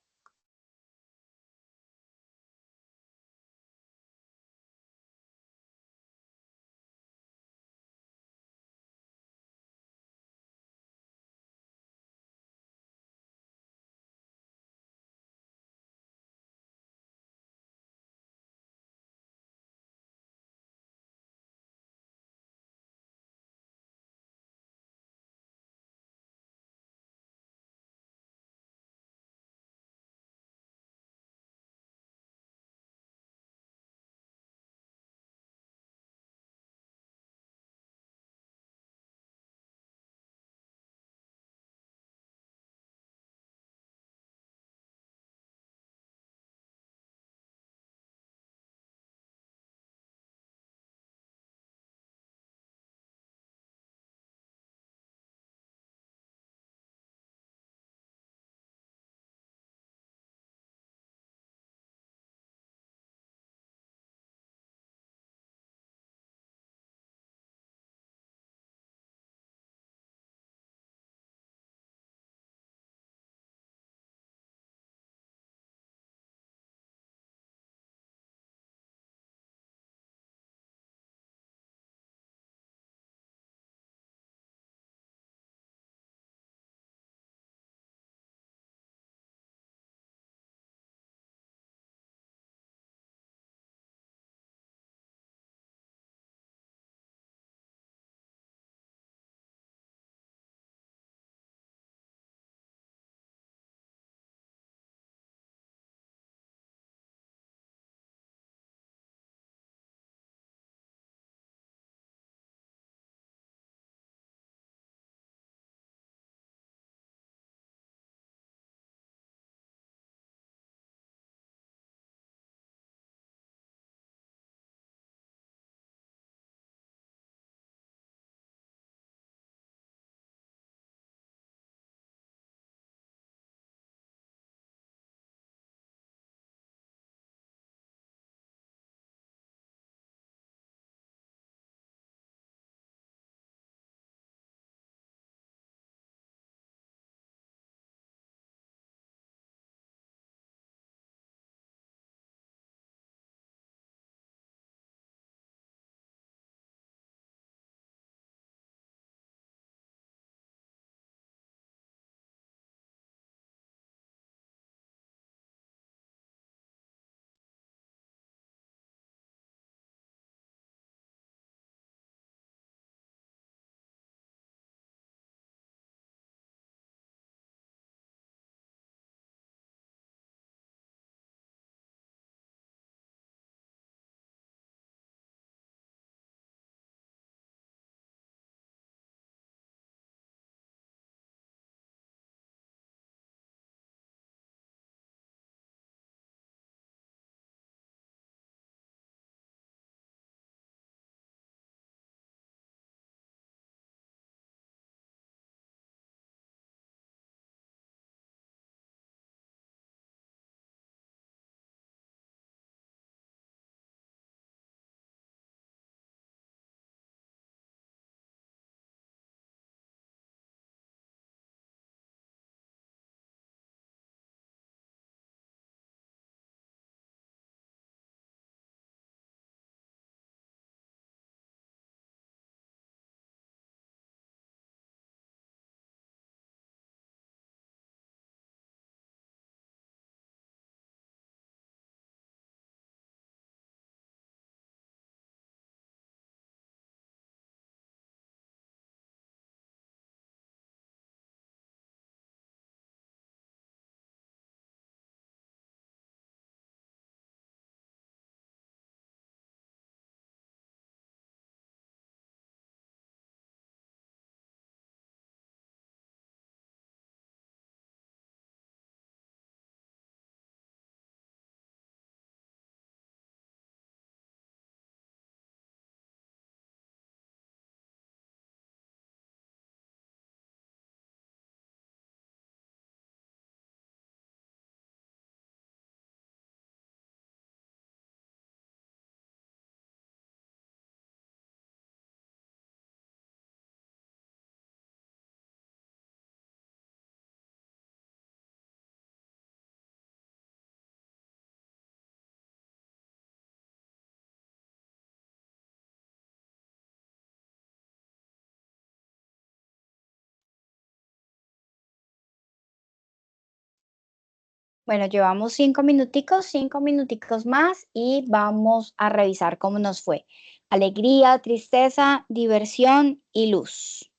Bueno, llevamos 5 minuticos más y vamos a revisar cómo nos fue. Alegría, tristeza, diversión y luz.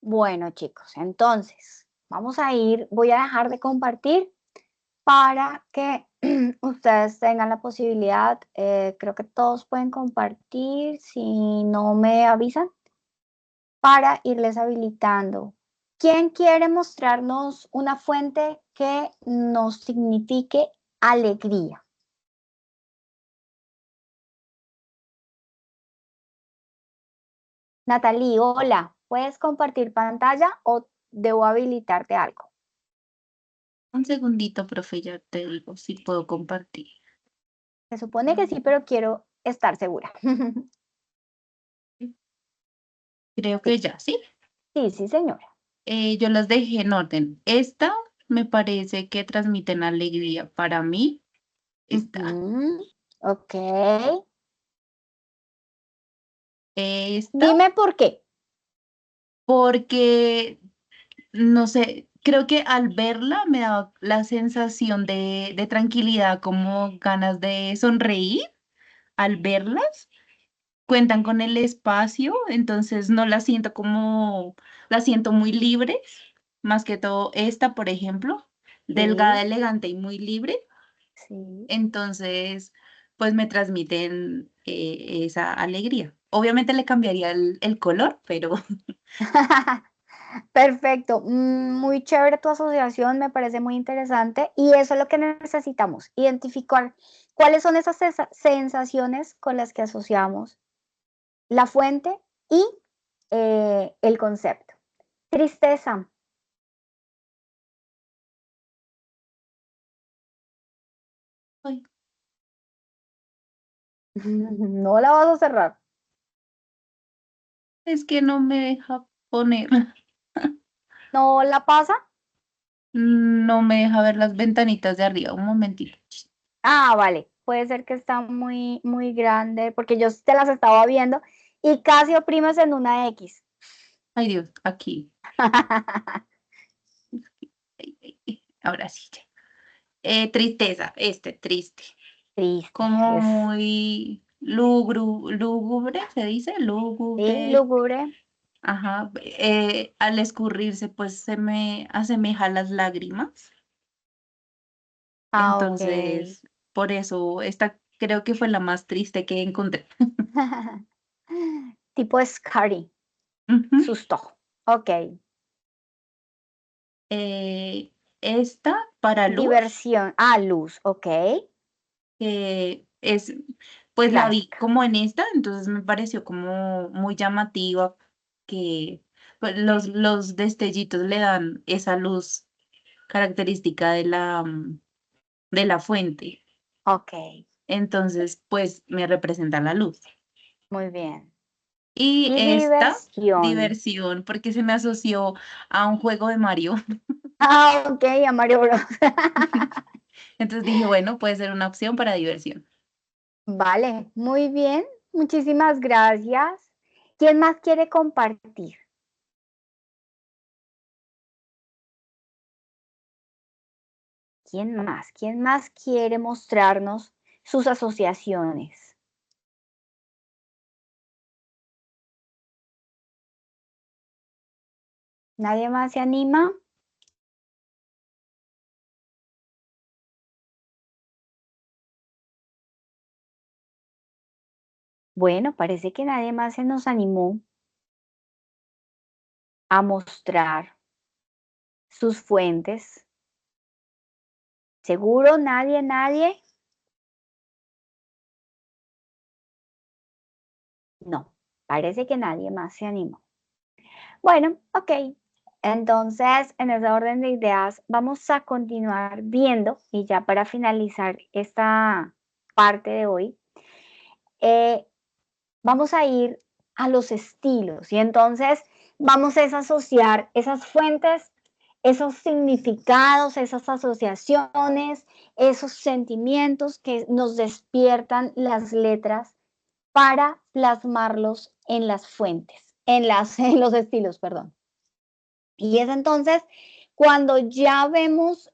Bueno, chicos, entonces voy a dejar de compartir para que ustedes tengan la posibilidad, creo que todos pueden compartir si no me avisan, para irles habilitando. ¿Quién quiere mostrarnos una fuente que nos signifique alegría? Natalie, hola, ¿puedes compartir pantalla o debo habilitarte algo? Un segundito, profe, ya te digo si puedo compartir. Se supone que sí, pero quiero estar segura. Creo que ya, ¿sí? Sí, sí, señora. Yo las dejé en orden. Esta me parece que transmiten alegría. Para mí, esta. Ok. Esta, Dime por qué. porque, no sé, creo que al verla me da la sensación de tranquilidad, como ganas de sonreír al verlas. Cuentan con el espacio, entonces no la siento como, la siento muy libre, más que todo esta, por ejemplo, delgada, elegante y muy libre, Sí. entonces pues me transmiten esa alegría. Obviamente le cambiaría el color, pero Perfecto, muy chévere tu asociación, me parece muy interesante y eso es lo que necesitamos, identificar cuáles son esas sensaciones con las que asociamos la fuente y el concepto. Tristeza. ay, No la vas a cerrar. es que no me deja poner, No la pasa. no me deja ver las ventanitas de arriba. Un momentito. Ah, vale, puede ser que está muy, muy grande porque yo te las estaba viendo y casi oprimes en una X. Ay Dios, aquí. Ahora sí. Ya. Tristeza, triste. Triste. Como muy lúgubre, se dice, Sí, lúgubre. lúgubre. Ajá. Al escurrirse, pues se me asemeja a las lágrimas. Ah, ok. Entonces, por eso, esta creo que fue la más triste que encontré. tipo scary, Ujú. susto. Ok. Esta para luz, Diversión. Luz, ok. que es, pues la vi Clásica. como en esta, entonces me pareció como muy llamativa que pues, los destellitos le dan esa luz característica de la fuente. Ok, Entonces, pues me representa la luz. muy bien. Y Y esta, diversión. diversión, porque se me asoció a un juego de Mario. Ok, a Mario Bros. Entonces dije, bueno, puede ser una opción para diversión. Vale, muy bien. Muchísimas gracias. ¿Quién más quiere compartir? ¿Quién más? ¿Quién más quiere mostrarnos sus asociaciones? ¿Nadie más se anima? Bueno, parece que nadie más se nos animó a mostrar sus fuentes. ¿Seguro? ¿Nadie? ¿Nadie? No, parece que nadie más se animó. Bueno, ok. Entonces, en ese orden de ideas, vamos a continuar viendo, y ya para finalizar esta parte de hoy, vamos a ir a los estilos y entonces vamos a asociar esas fuentes, esos significados, esas asociaciones, esos sentimientos que nos despiertan las letras para plasmarlos en las fuentes, en los estilos, perdón. Y es entonces cuando ya vemos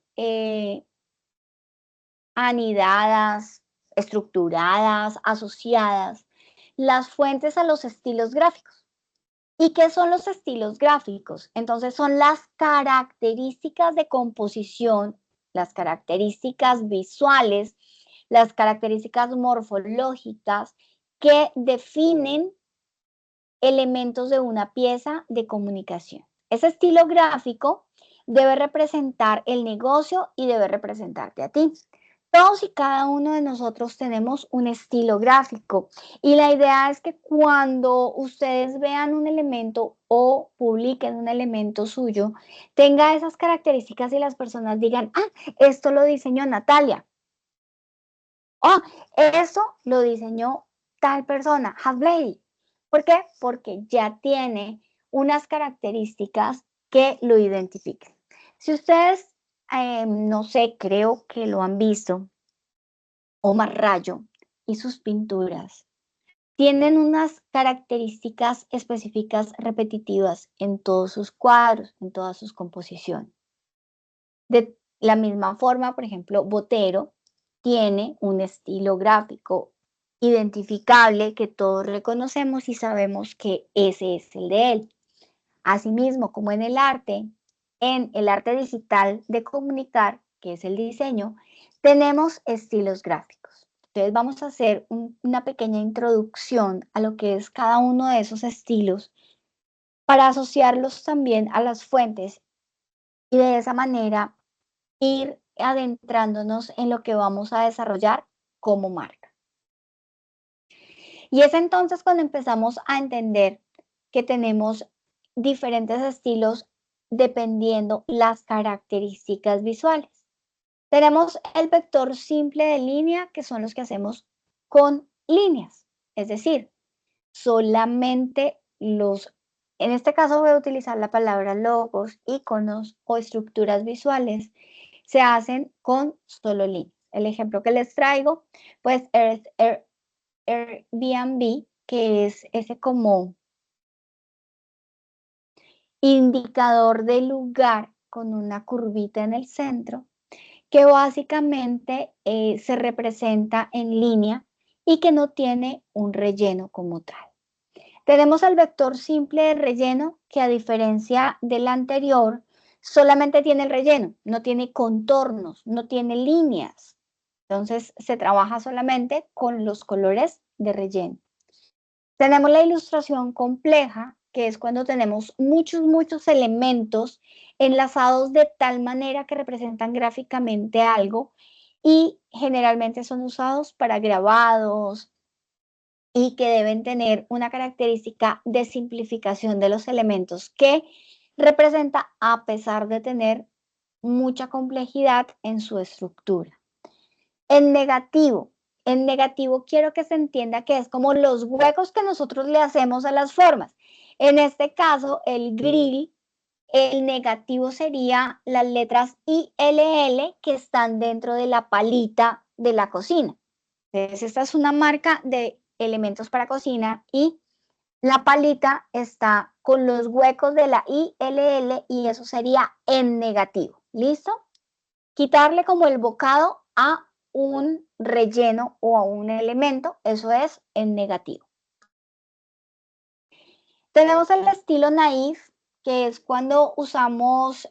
anidadas, estructuradas, asociadas, las fuentes a los estilos gráficos. ¿Y qué son los estilos gráficos? Entonces son las características de composición, las características visuales, las características morfológicas que definen elementos de una pieza de comunicación. Ese estilo gráfico debe representar el negocio y debe representarte a ti. Todos y cada uno de nosotros tenemos un estilo gráfico y la idea es que cuando ustedes vean un elemento o publiquen un elemento suyo, tenga esas características y las personas digan, esto lo diseñó Natalia. Esto lo diseñó tal persona, Hasblady. ¿Por qué? Porque ya tiene unas características que lo identifiquen. Si ustedes, no sé, creo que lo han visto, Omar Rayo y sus pinturas tienen unas características específicas repetitivas en todos sus cuadros, en todas sus composiciones. De la misma forma, por ejemplo, Botero tiene un estilo gráfico identificable que todos reconocemos y sabemos que ese es el de él. Asimismo, como en el arte digital de comunicar, que es el diseño, tenemos estilos gráficos. Entonces vamos a hacer una pequeña introducción a lo que es cada uno de esos estilos para asociarlos también a las fuentes y de esa manera ir adentrándonos en lo que vamos a desarrollar como marca. Y es entonces cuando empezamos a entender que tenemos diferentes estilos dependiendo las características visuales. Tenemos el vector simple de línea, que son los que hacemos con líneas, es decir, solamente en este caso voy a utilizar la palabra logos, iconos o estructuras visuales, se hacen con solo líneas. El ejemplo que les traigo, pues Airbnb, que es ese como indicador de lugar con una curvita en el centro, que básicamente se representa en línea y que no tiene un relleno como tal. Tenemos el vector simple de relleno que a diferencia del anterior solamente tiene el relleno, no tiene contornos, no tiene líneas. Entonces se trabaja solamente con los colores de relleno. Tenemos la ilustración compleja, que es cuando tenemos muchos elementos enlazados de tal manera que representan gráficamente algo y generalmente son usados para grabados y que deben tener una característica de simplificación de los elementos que representa a pesar de tener mucha complejidad en su estructura. En negativo quiero que se entienda que es como los huecos que nosotros le hacemos a las formas. En este caso, el grill, el negativo sería las letras ILL que están dentro de la palita de la cocina. Entonces, esta es una marca de elementos para cocina y la palita está con los huecos de la ILL y eso sería en negativo. ¿Listo? Quitarle como el bocado a un relleno o a un elemento, eso es en negativo. Tenemos el estilo naif, que es cuando usamos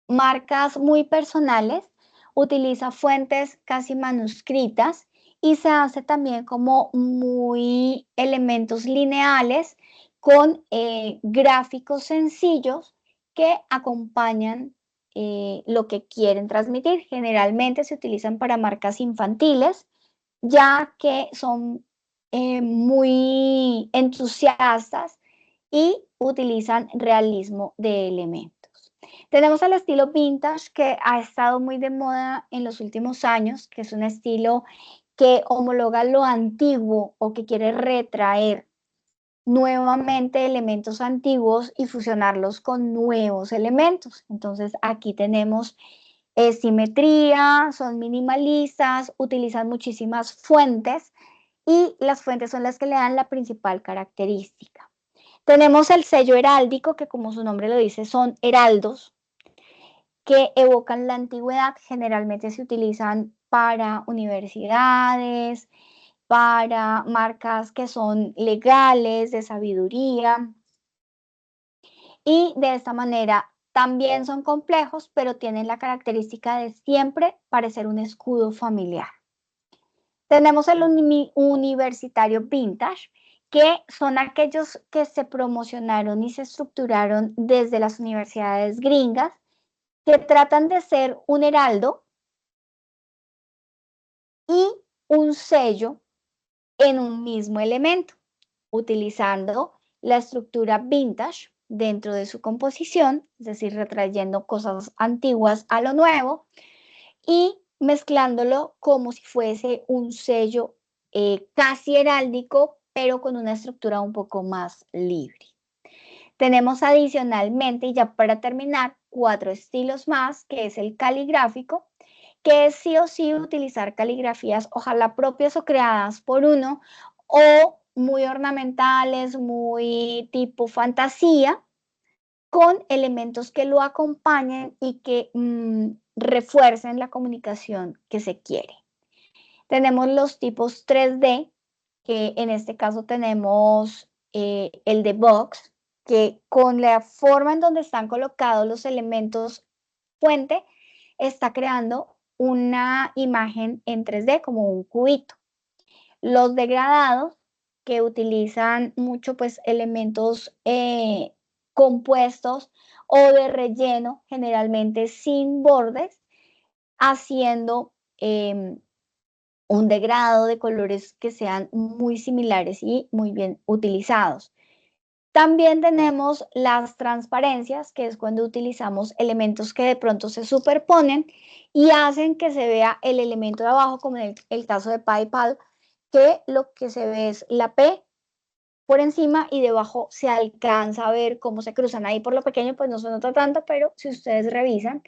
marcas muy personales, utiliza fuentes casi manuscritas y se hace también como muy elementos lineales con gráficos sencillos que acompañan lo que quieren transmitir. Generalmente se utilizan para marcas infantiles, ya que son muy entusiastas y utilizan realismo de elementos. Tenemos el estilo vintage que ha estado muy de moda en los últimos años, que es un estilo que homologa lo antiguo o que quiere retraer nuevamente elementos antiguos y fusionarlos con nuevos elementos. Entonces aquí tenemos simetría, son minimalistas, utilizan muchísimas fuentes y las fuentes son las que le dan la principal característica. Tenemos el sello heráldico, que como su nombre lo dice, son heraldos que evocan la antigüedad. Generalmente se utilizan para universidades, para marcas que son legales, de sabiduría. Y de esta manera también son complejos, pero tienen la característica de siempre parecer un escudo familiar. Tenemos el universitario vintage, que son aquellos que se promocionaron y se estructuraron desde las universidades gringas, que tratan de ser un heraldo y un sello en un mismo elemento, utilizando la estructura vintage dentro de su composición, es decir, retrayendo cosas antiguas a lo nuevo y mezclándolo como si fuese un sello casi heráldico, pero con una estructura un poco más libre. Tenemos adicionalmente, y ya para terminar, 4 estilos más, que es el caligráfico, que es sí o sí utilizar caligrafías, ojalá propias o creadas por uno, o muy ornamentales, muy tipo fantasía, con elementos que lo acompañen y que refuercen la comunicación que se quiere. Tenemos los tipos 3D, que en este caso tenemos el de box, que con la forma en donde están colocados los elementos fuente, está creando una imagen en 3D como un cubito. Los degradados, que utilizan mucho pues elementos compuestos o de relleno, generalmente sin bordes, haciendo un degradado de colores que sean muy similares y muy bien utilizados. También tenemos las transparencias, que es cuando utilizamos elementos que de pronto se superponen y hacen que se vea el elemento de abajo, como en el caso de PayPal, que lo que se ve es la P por encima y debajo se alcanza a ver cómo se cruzan. Ahí por lo pequeño pues no se nota tanto, pero si ustedes revisan,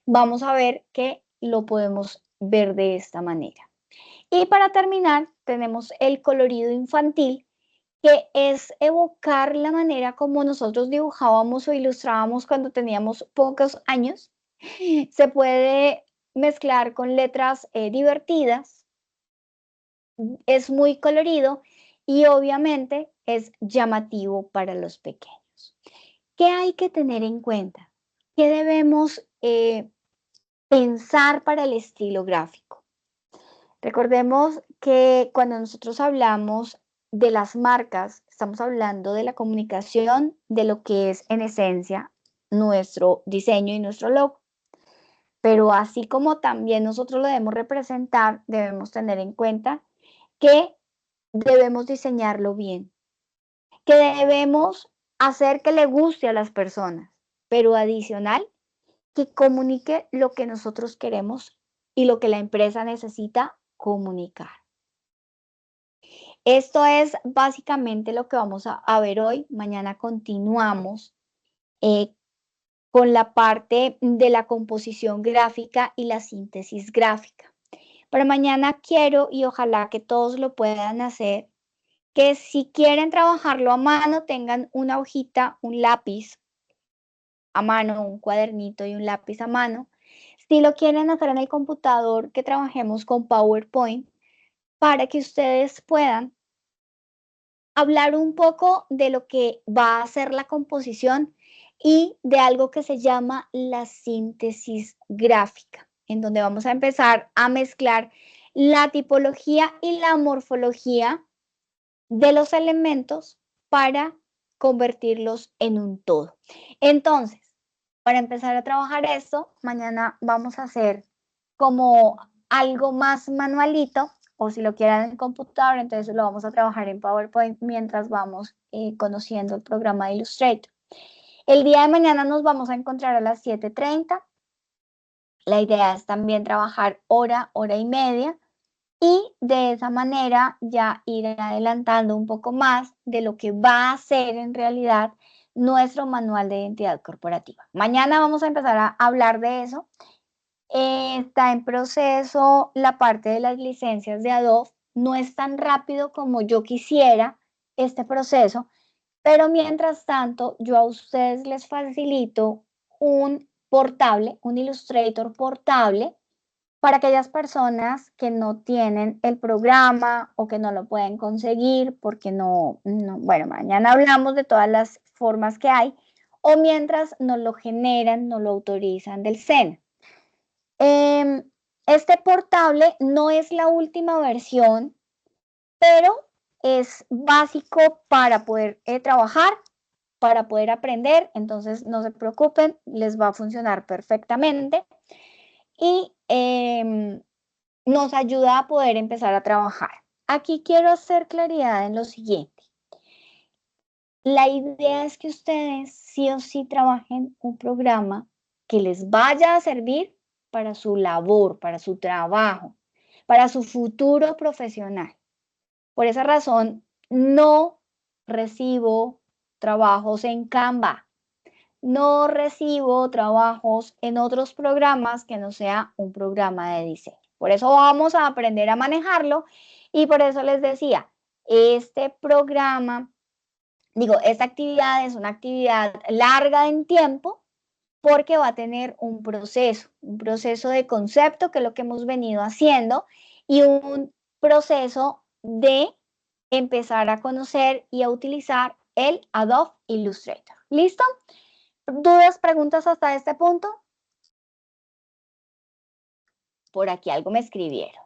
vamos a ver que lo podemos ver de esta manera. Y para terminar, tenemos el colorido infantil, que es evocar la manera como nosotros dibujábamos o ilustrábamos cuando teníamos pocos años. Se puede mezclar con letras divertidas, es muy colorido y obviamente es llamativo para los pequeños. ¿Qué hay que tener en cuenta? ¿Qué debemos pensar para el estilo gráfico? Recordemos que cuando nosotros hablamos de las marcas, estamos hablando de la comunicación de lo que es en esencia nuestro diseño y nuestro logo. Pero así como también nosotros lo debemos representar, debemos tener en cuenta que debemos diseñarlo bien, que debemos hacer que le guste a las personas, pero adicional, que comunique lo que nosotros queremos y lo que la empresa necesita comunicar. Esto es básicamente lo que vamos a ver hoy. Mañana continuamos con la parte de la composición gráfica y la síntesis gráfica. Pero mañana quiero, y ojalá que todos lo puedan hacer, que si quieren trabajarlo a mano, tengan una hojita, un lápiz a mano, un cuadernito y un lápiz a mano. Si lo quieren hacer en el computador, que trabajemos con PowerPoint para que ustedes puedan hablar un poco de lo que va a ser la composición y de algo que se llama la síntesis gráfica, en donde vamos a empezar a mezclar la tipología y la morfología de los elementos para convertirlos en un todo. Entonces, para empezar a trabajar esto, mañana vamos a hacer como algo más manualito, o si lo quieren en el computador, entonces lo vamos a trabajar en PowerPoint mientras vamos conociendo el programa de Illustrator. El día de mañana nos vamos a encontrar a las 7:30. La idea es también trabajar hora y media, y de esa manera ya ir adelantando un poco más de lo que va a ser en realidad nuestro manual de identidad corporativa. Mañana vamos a empezar a hablar de eso. Está en proceso la parte de las licencias de Adobe. No es tan rápido como yo quisiera este proceso, pero mientras tanto yo a ustedes les facilito un portable, un Illustrator portable, para aquellas personas que no tienen el programa o que no lo pueden conseguir porque bueno, mañana hablamos de todas las formas que hay, o mientras nos lo generan, nos lo autorizan del SENA. Este portable no es la última versión, pero es básico para poder trabajar, para poder aprender, entonces no se preocupen, les va a funcionar perfectamente. Y nos ayuda a poder empezar a trabajar. Aquí quiero hacer claridad en lo siguiente. La idea es que ustedes sí o sí trabajen un programa que les vaya a servir para su labor, para su trabajo, para su futuro profesional. Por esa razón, no recibo trabajos en Canva. No recibo trabajos en otros programas que no sea un programa de diseño. Por eso vamos a aprender a manejarlo y por eso les decía, este programa, esta actividad es una actividad larga en tiempo porque va a tener un proceso de concepto, que es lo que hemos venido haciendo, y un proceso de empezar a conocer y a utilizar el Adobe Illustrator. ¿Listo? ¿Dudas, preguntas hasta este punto? Por aquí algo me escribieron.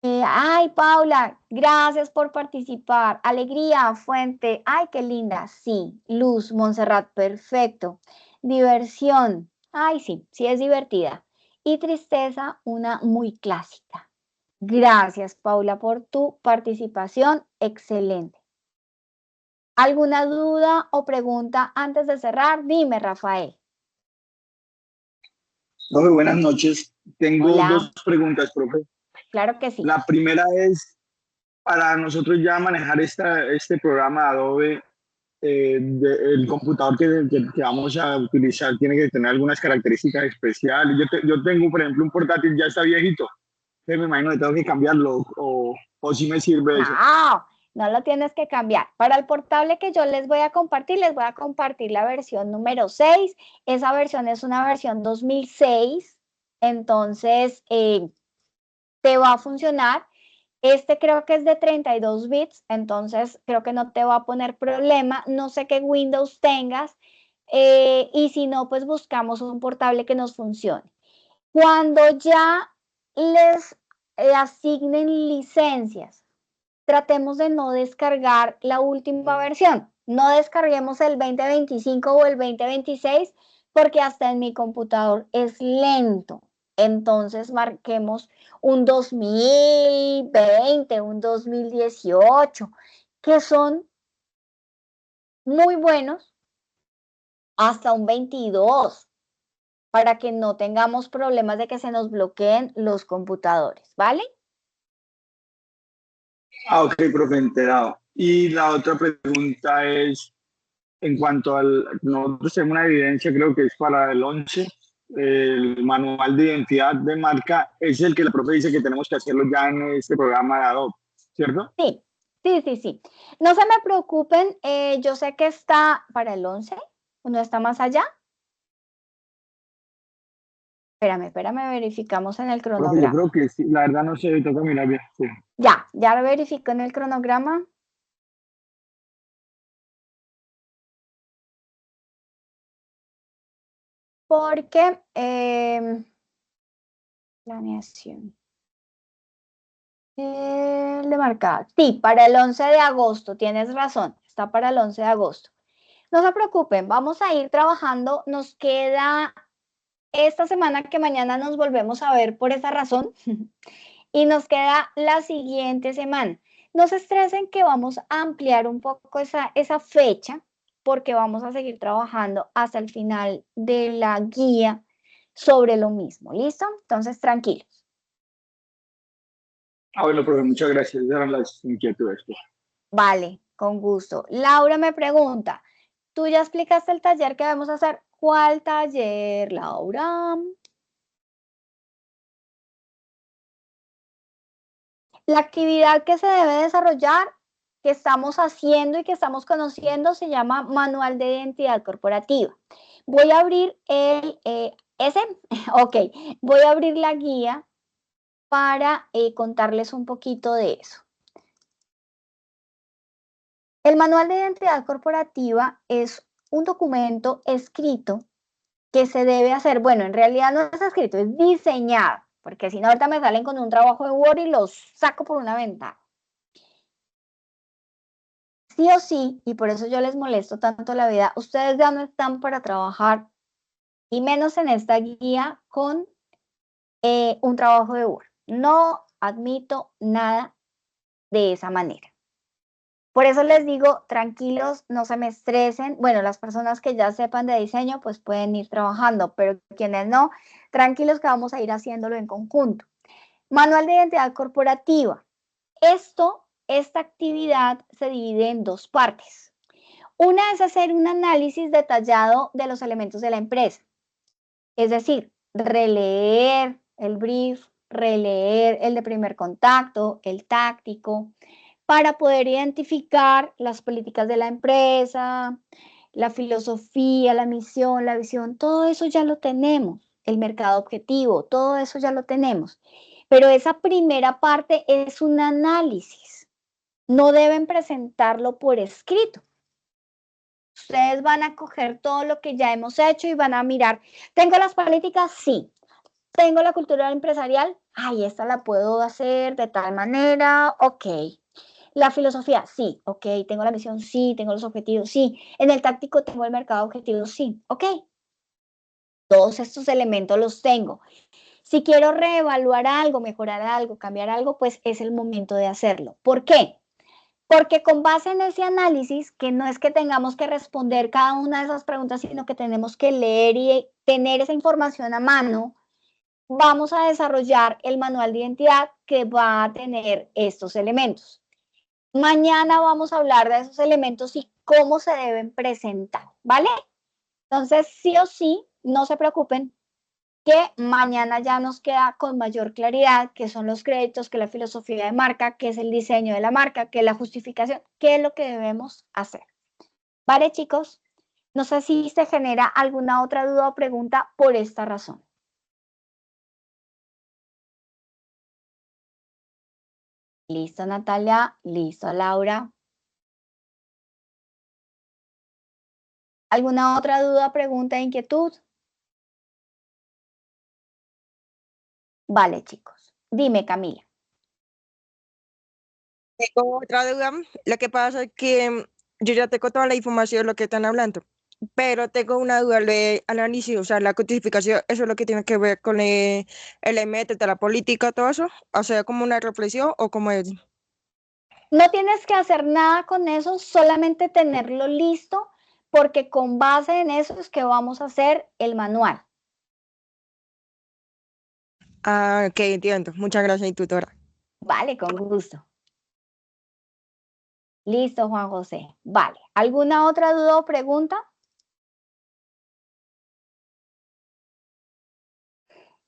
Ay, Paula, gracias por participar. Alegría, fuente. Ay, qué linda. Sí, Luz, Montserrat, perfecto. Diversión. Ay, sí, sí es divertida. Y tristeza, una muy clásica. Gracias, Paula, por tu participación. Excelente. ¿Alguna duda o pregunta antes de cerrar? Dime, Rafael. Profe, buenas noches. Tengo Hola. 2 preguntas, profe. Claro que sí. La primera es, para nosotros ya manejar este programa Adobe, el computador que vamos a utilizar tiene que tener algunas características especiales. Yo tengo, por ejemplo, un portátil, ya está viejito, entonces me imagino que tengo que cambiarlo, o si me sirve eso. No lo tienes que cambiar. Para el portable que yo les voy a compartir la versión número 6. Esa versión es una versión 2006, entonces te va a funcionar. Este creo que es de 32 bits, entonces creo que no te va a poner problema. No sé qué Windows tengas, y si no, pues buscamos un portable que nos funcione. Cuando ya les asignen licencias, tratemos de no descargar la última versión. No descarguemos el 2025 o el 2026 porque hasta en mi computador es lento. Entonces marquemos un 2020, un 2018, que son muy buenos, hasta un 22, para que no tengamos problemas de que se nos bloqueen los computadores, ¿vale? Ok, profe, enterado. Y la otra pregunta es, en cuanto nosotros tenemos una evidencia, creo que es para el 11, el manual de identidad de marca, es el que la profe dice que tenemos que hacerlo ya en este programa de Adobe, ¿cierto? Sí, sí, sí, sí. No se me preocupen, yo sé que está para el 11, ¿no está más allá? Espérame, verificamos en el Profe, yo cronograma. creo que sí, la verdad no sé, toca mirar bien. Sí. Ya lo verifico en el cronograma. Porque planeación. El de marcada. Sí, para el 11 de agosto, tienes razón, está para el 11 de agosto. No se preocupen, vamos a ir trabajando, nos queda esta semana que mañana nos volvemos a ver por esa razón y nos queda la siguiente semana. No se estresen que vamos a ampliar un poco esa fecha porque vamos a seguir trabajando hasta el final de la guía sobre lo mismo, ¿listo? Entonces, tranquilos. Bueno, profe, muchas gracias. Esas eran las inquietudes. Vale, con gusto. Laura me pregunta, ¿tú ya explicaste el taller que vamos a hacer? ¿Cuál taller, Laura? La actividad que se debe desarrollar, que estamos haciendo y que estamos conociendo, se llama Manual de Identidad Corporativa. Voy a abrir voy a abrir la guía para contarles un poquito de eso. El Manual de Identidad Corporativa es un documento escrito que se debe hacer, bueno, en realidad no es escrito, es diseñado, porque si no ahorita me salen con un trabajo de Word y los saco por una ventana. Sí o sí, y por eso yo les molesto tanto la vida, ustedes ya no están para trabajar, y menos en esta guía, con un trabajo de Word. No admito nada de esa manera. Por eso les digo, tranquilos, no se me estresen. Bueno, las personas que ya sepan de diseño, pues pueden ir trabajando, pero quienes no, tranquilos que vamos a ir haciéndolo en conjunto. Manual de identidad corporativa. Esta actividad se divide en dos partes. Una es hacer un análisis detallado de los elementos de la empresa. Es decir, releer el brief, releer el de primer contacto, el táctico, para poder identificar las políticas de la empresa, la filosofía, la misión, la visión, todo eso ya lo tenemos, el mercado objetivo, todo eso ya lo tenemos. Pero esa primera parte es un análisis, no deben presentarlo por escrito. Ustedes van a coger todo lo que ya hemos hecho y van a mirar, ¿tengo las políticas? Sí. ¿Tengo la cultura empresarial? Ay, esta la puedo hacer de tal manera, ok. La filosofía, sí, ok. Tengo la misión, sí. Tengo los objetivos, sí. En el táctico tengo el mercado objetivo, sí, ok. Todos estos elementos los tengo. Si quiero reevaluar algo, mejorar algo, cambiar algo, pues es el momento de hacerlo. ¿Por qué? Porque con base en ese análisis, que no es que tengamos que responder cada una de esas preguntas, sino que tenemos que leer y tener esa información a mano, vamos a desarrollar el manual de identidad que va a tener estos elementos. Mañana vamos a hablar de esos elementos y cómo se deben presentar, ¿vale? Entonces, sí o sí, no se preocupen, que mañana ya nos queda con mayor claridad qué son los créditos, qué es la filosofía de marca, qué es el diseño de la marca, qué es la justificación, qué es lo que debemos hacer. ¿Vale, chicos? No sé si se genera alguna otra duda o pregunta por esta razón. ¿Listo, Natalia? ¿Listo, Laura? ¿Alguna otra duda, pregunta, inquietud? Vale, chicos. Dime, Camila. Tengo otra duda. Lo que pasa es que yo ya tengo toda la información de lo que están hablando, pero tengo una duda, de análisis, o sea, la codificación, eso es lo que tiene que ver con el elemento de la política, todo eso, o sea, como una reflexión o como es. No tienes que hacer nada con eso, solamente tenerlo listo, porque con base en eso es que vamos a hacer el manual. Ah, ok, entiendo. Muchas gracias, tutora. Vale, con gusto. Listo, Juan José. Vale. ¿Alguna otra duda o pregunta?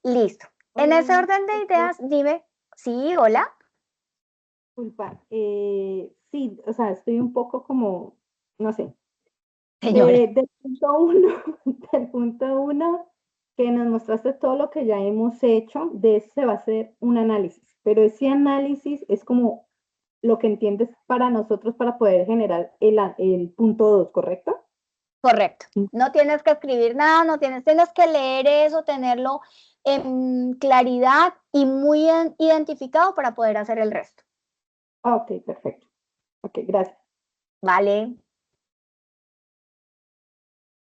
Listo. En ese orden de ideas, dime. Sí, hola. Disculpa, sí, o sea, estoy un poco como, no sé, Señora. del punto uno, del punto uno, que nos mostraste todo lo que ya hemos hecho, de eso se va a hacer un análisis, pero ese análisis es como lo que entiendes para nosotros para poder generar el punto 2, ¿correcto? Correcto. No tienes que escribir nada, tienes que leer eso, tenerlo en claridad y muy identificado para poder hacer el resto. Ok, perfecto. Ok, gracias. Vale.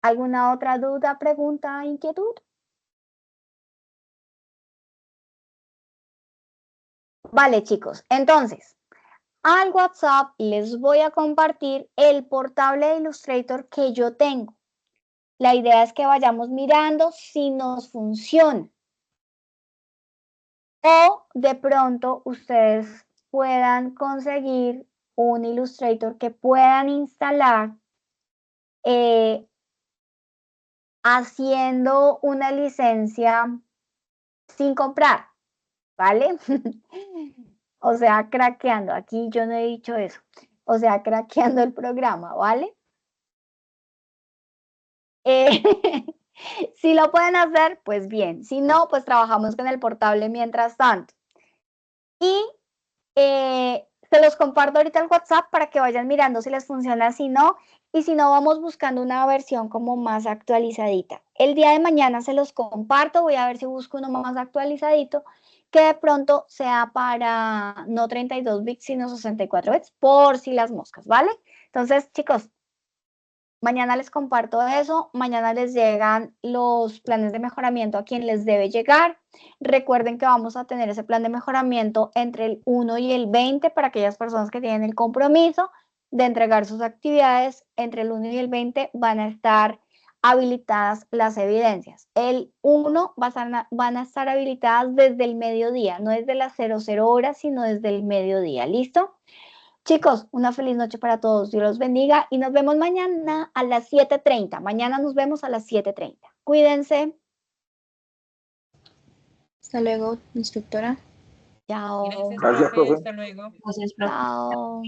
¿Alguna otra duda, pregunta, inquietud? Vale, chicos. Entonces, al WhatsApp les voy a compartir el portable de Illustrator que yo tengo. La idea es que vayamos mirando si nos funciona. O de pronto ustedes puedan conseguir un Illustrator que puedan instalar haciendo una licencia sin comprar, ¿vale? O sea, craqueando. Aquí yo no he dicho eso. O sea, craqueando el programa, ¿vale? Si lo pueden hacer, pues bien. Si no, pues trabajamos con el portable mientras tanto. Y se los comparto ahorita el WhatsApp para que vayan mirando si les funciona, si no. Y si no, vamos buscando una versión como más actualizadita. El día de mañana se los comparto. Voy a ver si busco uno más actualizadito que de pronto sea para no 32 bits, sino 64 bits, por si las moscas, ¿vale? Entonces, chicos, mañana les comparto eso, mañana les llegan los planes de mejoramiento a quien les debe llegar. Recuerden que vamos a tener ese plan de mejoramiento entre el 1 y el 20 para aquellas personas que tienen el compromiso de entregar sus actividades. Entre el 1 y el 20 van a estar habilitadas las evidencias. El 1 van a estar habilitadas desde el mediodía, no desde las 00 horas, sino desde el mediodía. ¿Listo? Chicos, una feliz noche para todos. Dios los bendiga y nos vemos mañana a las 7:30. Mañana nos vemos a las 7:30. Cuídense. Hasta luego, instructora. Chao. Gracias, Gracias, profe. profe. Hasta luego. Gracias, profe. Chao.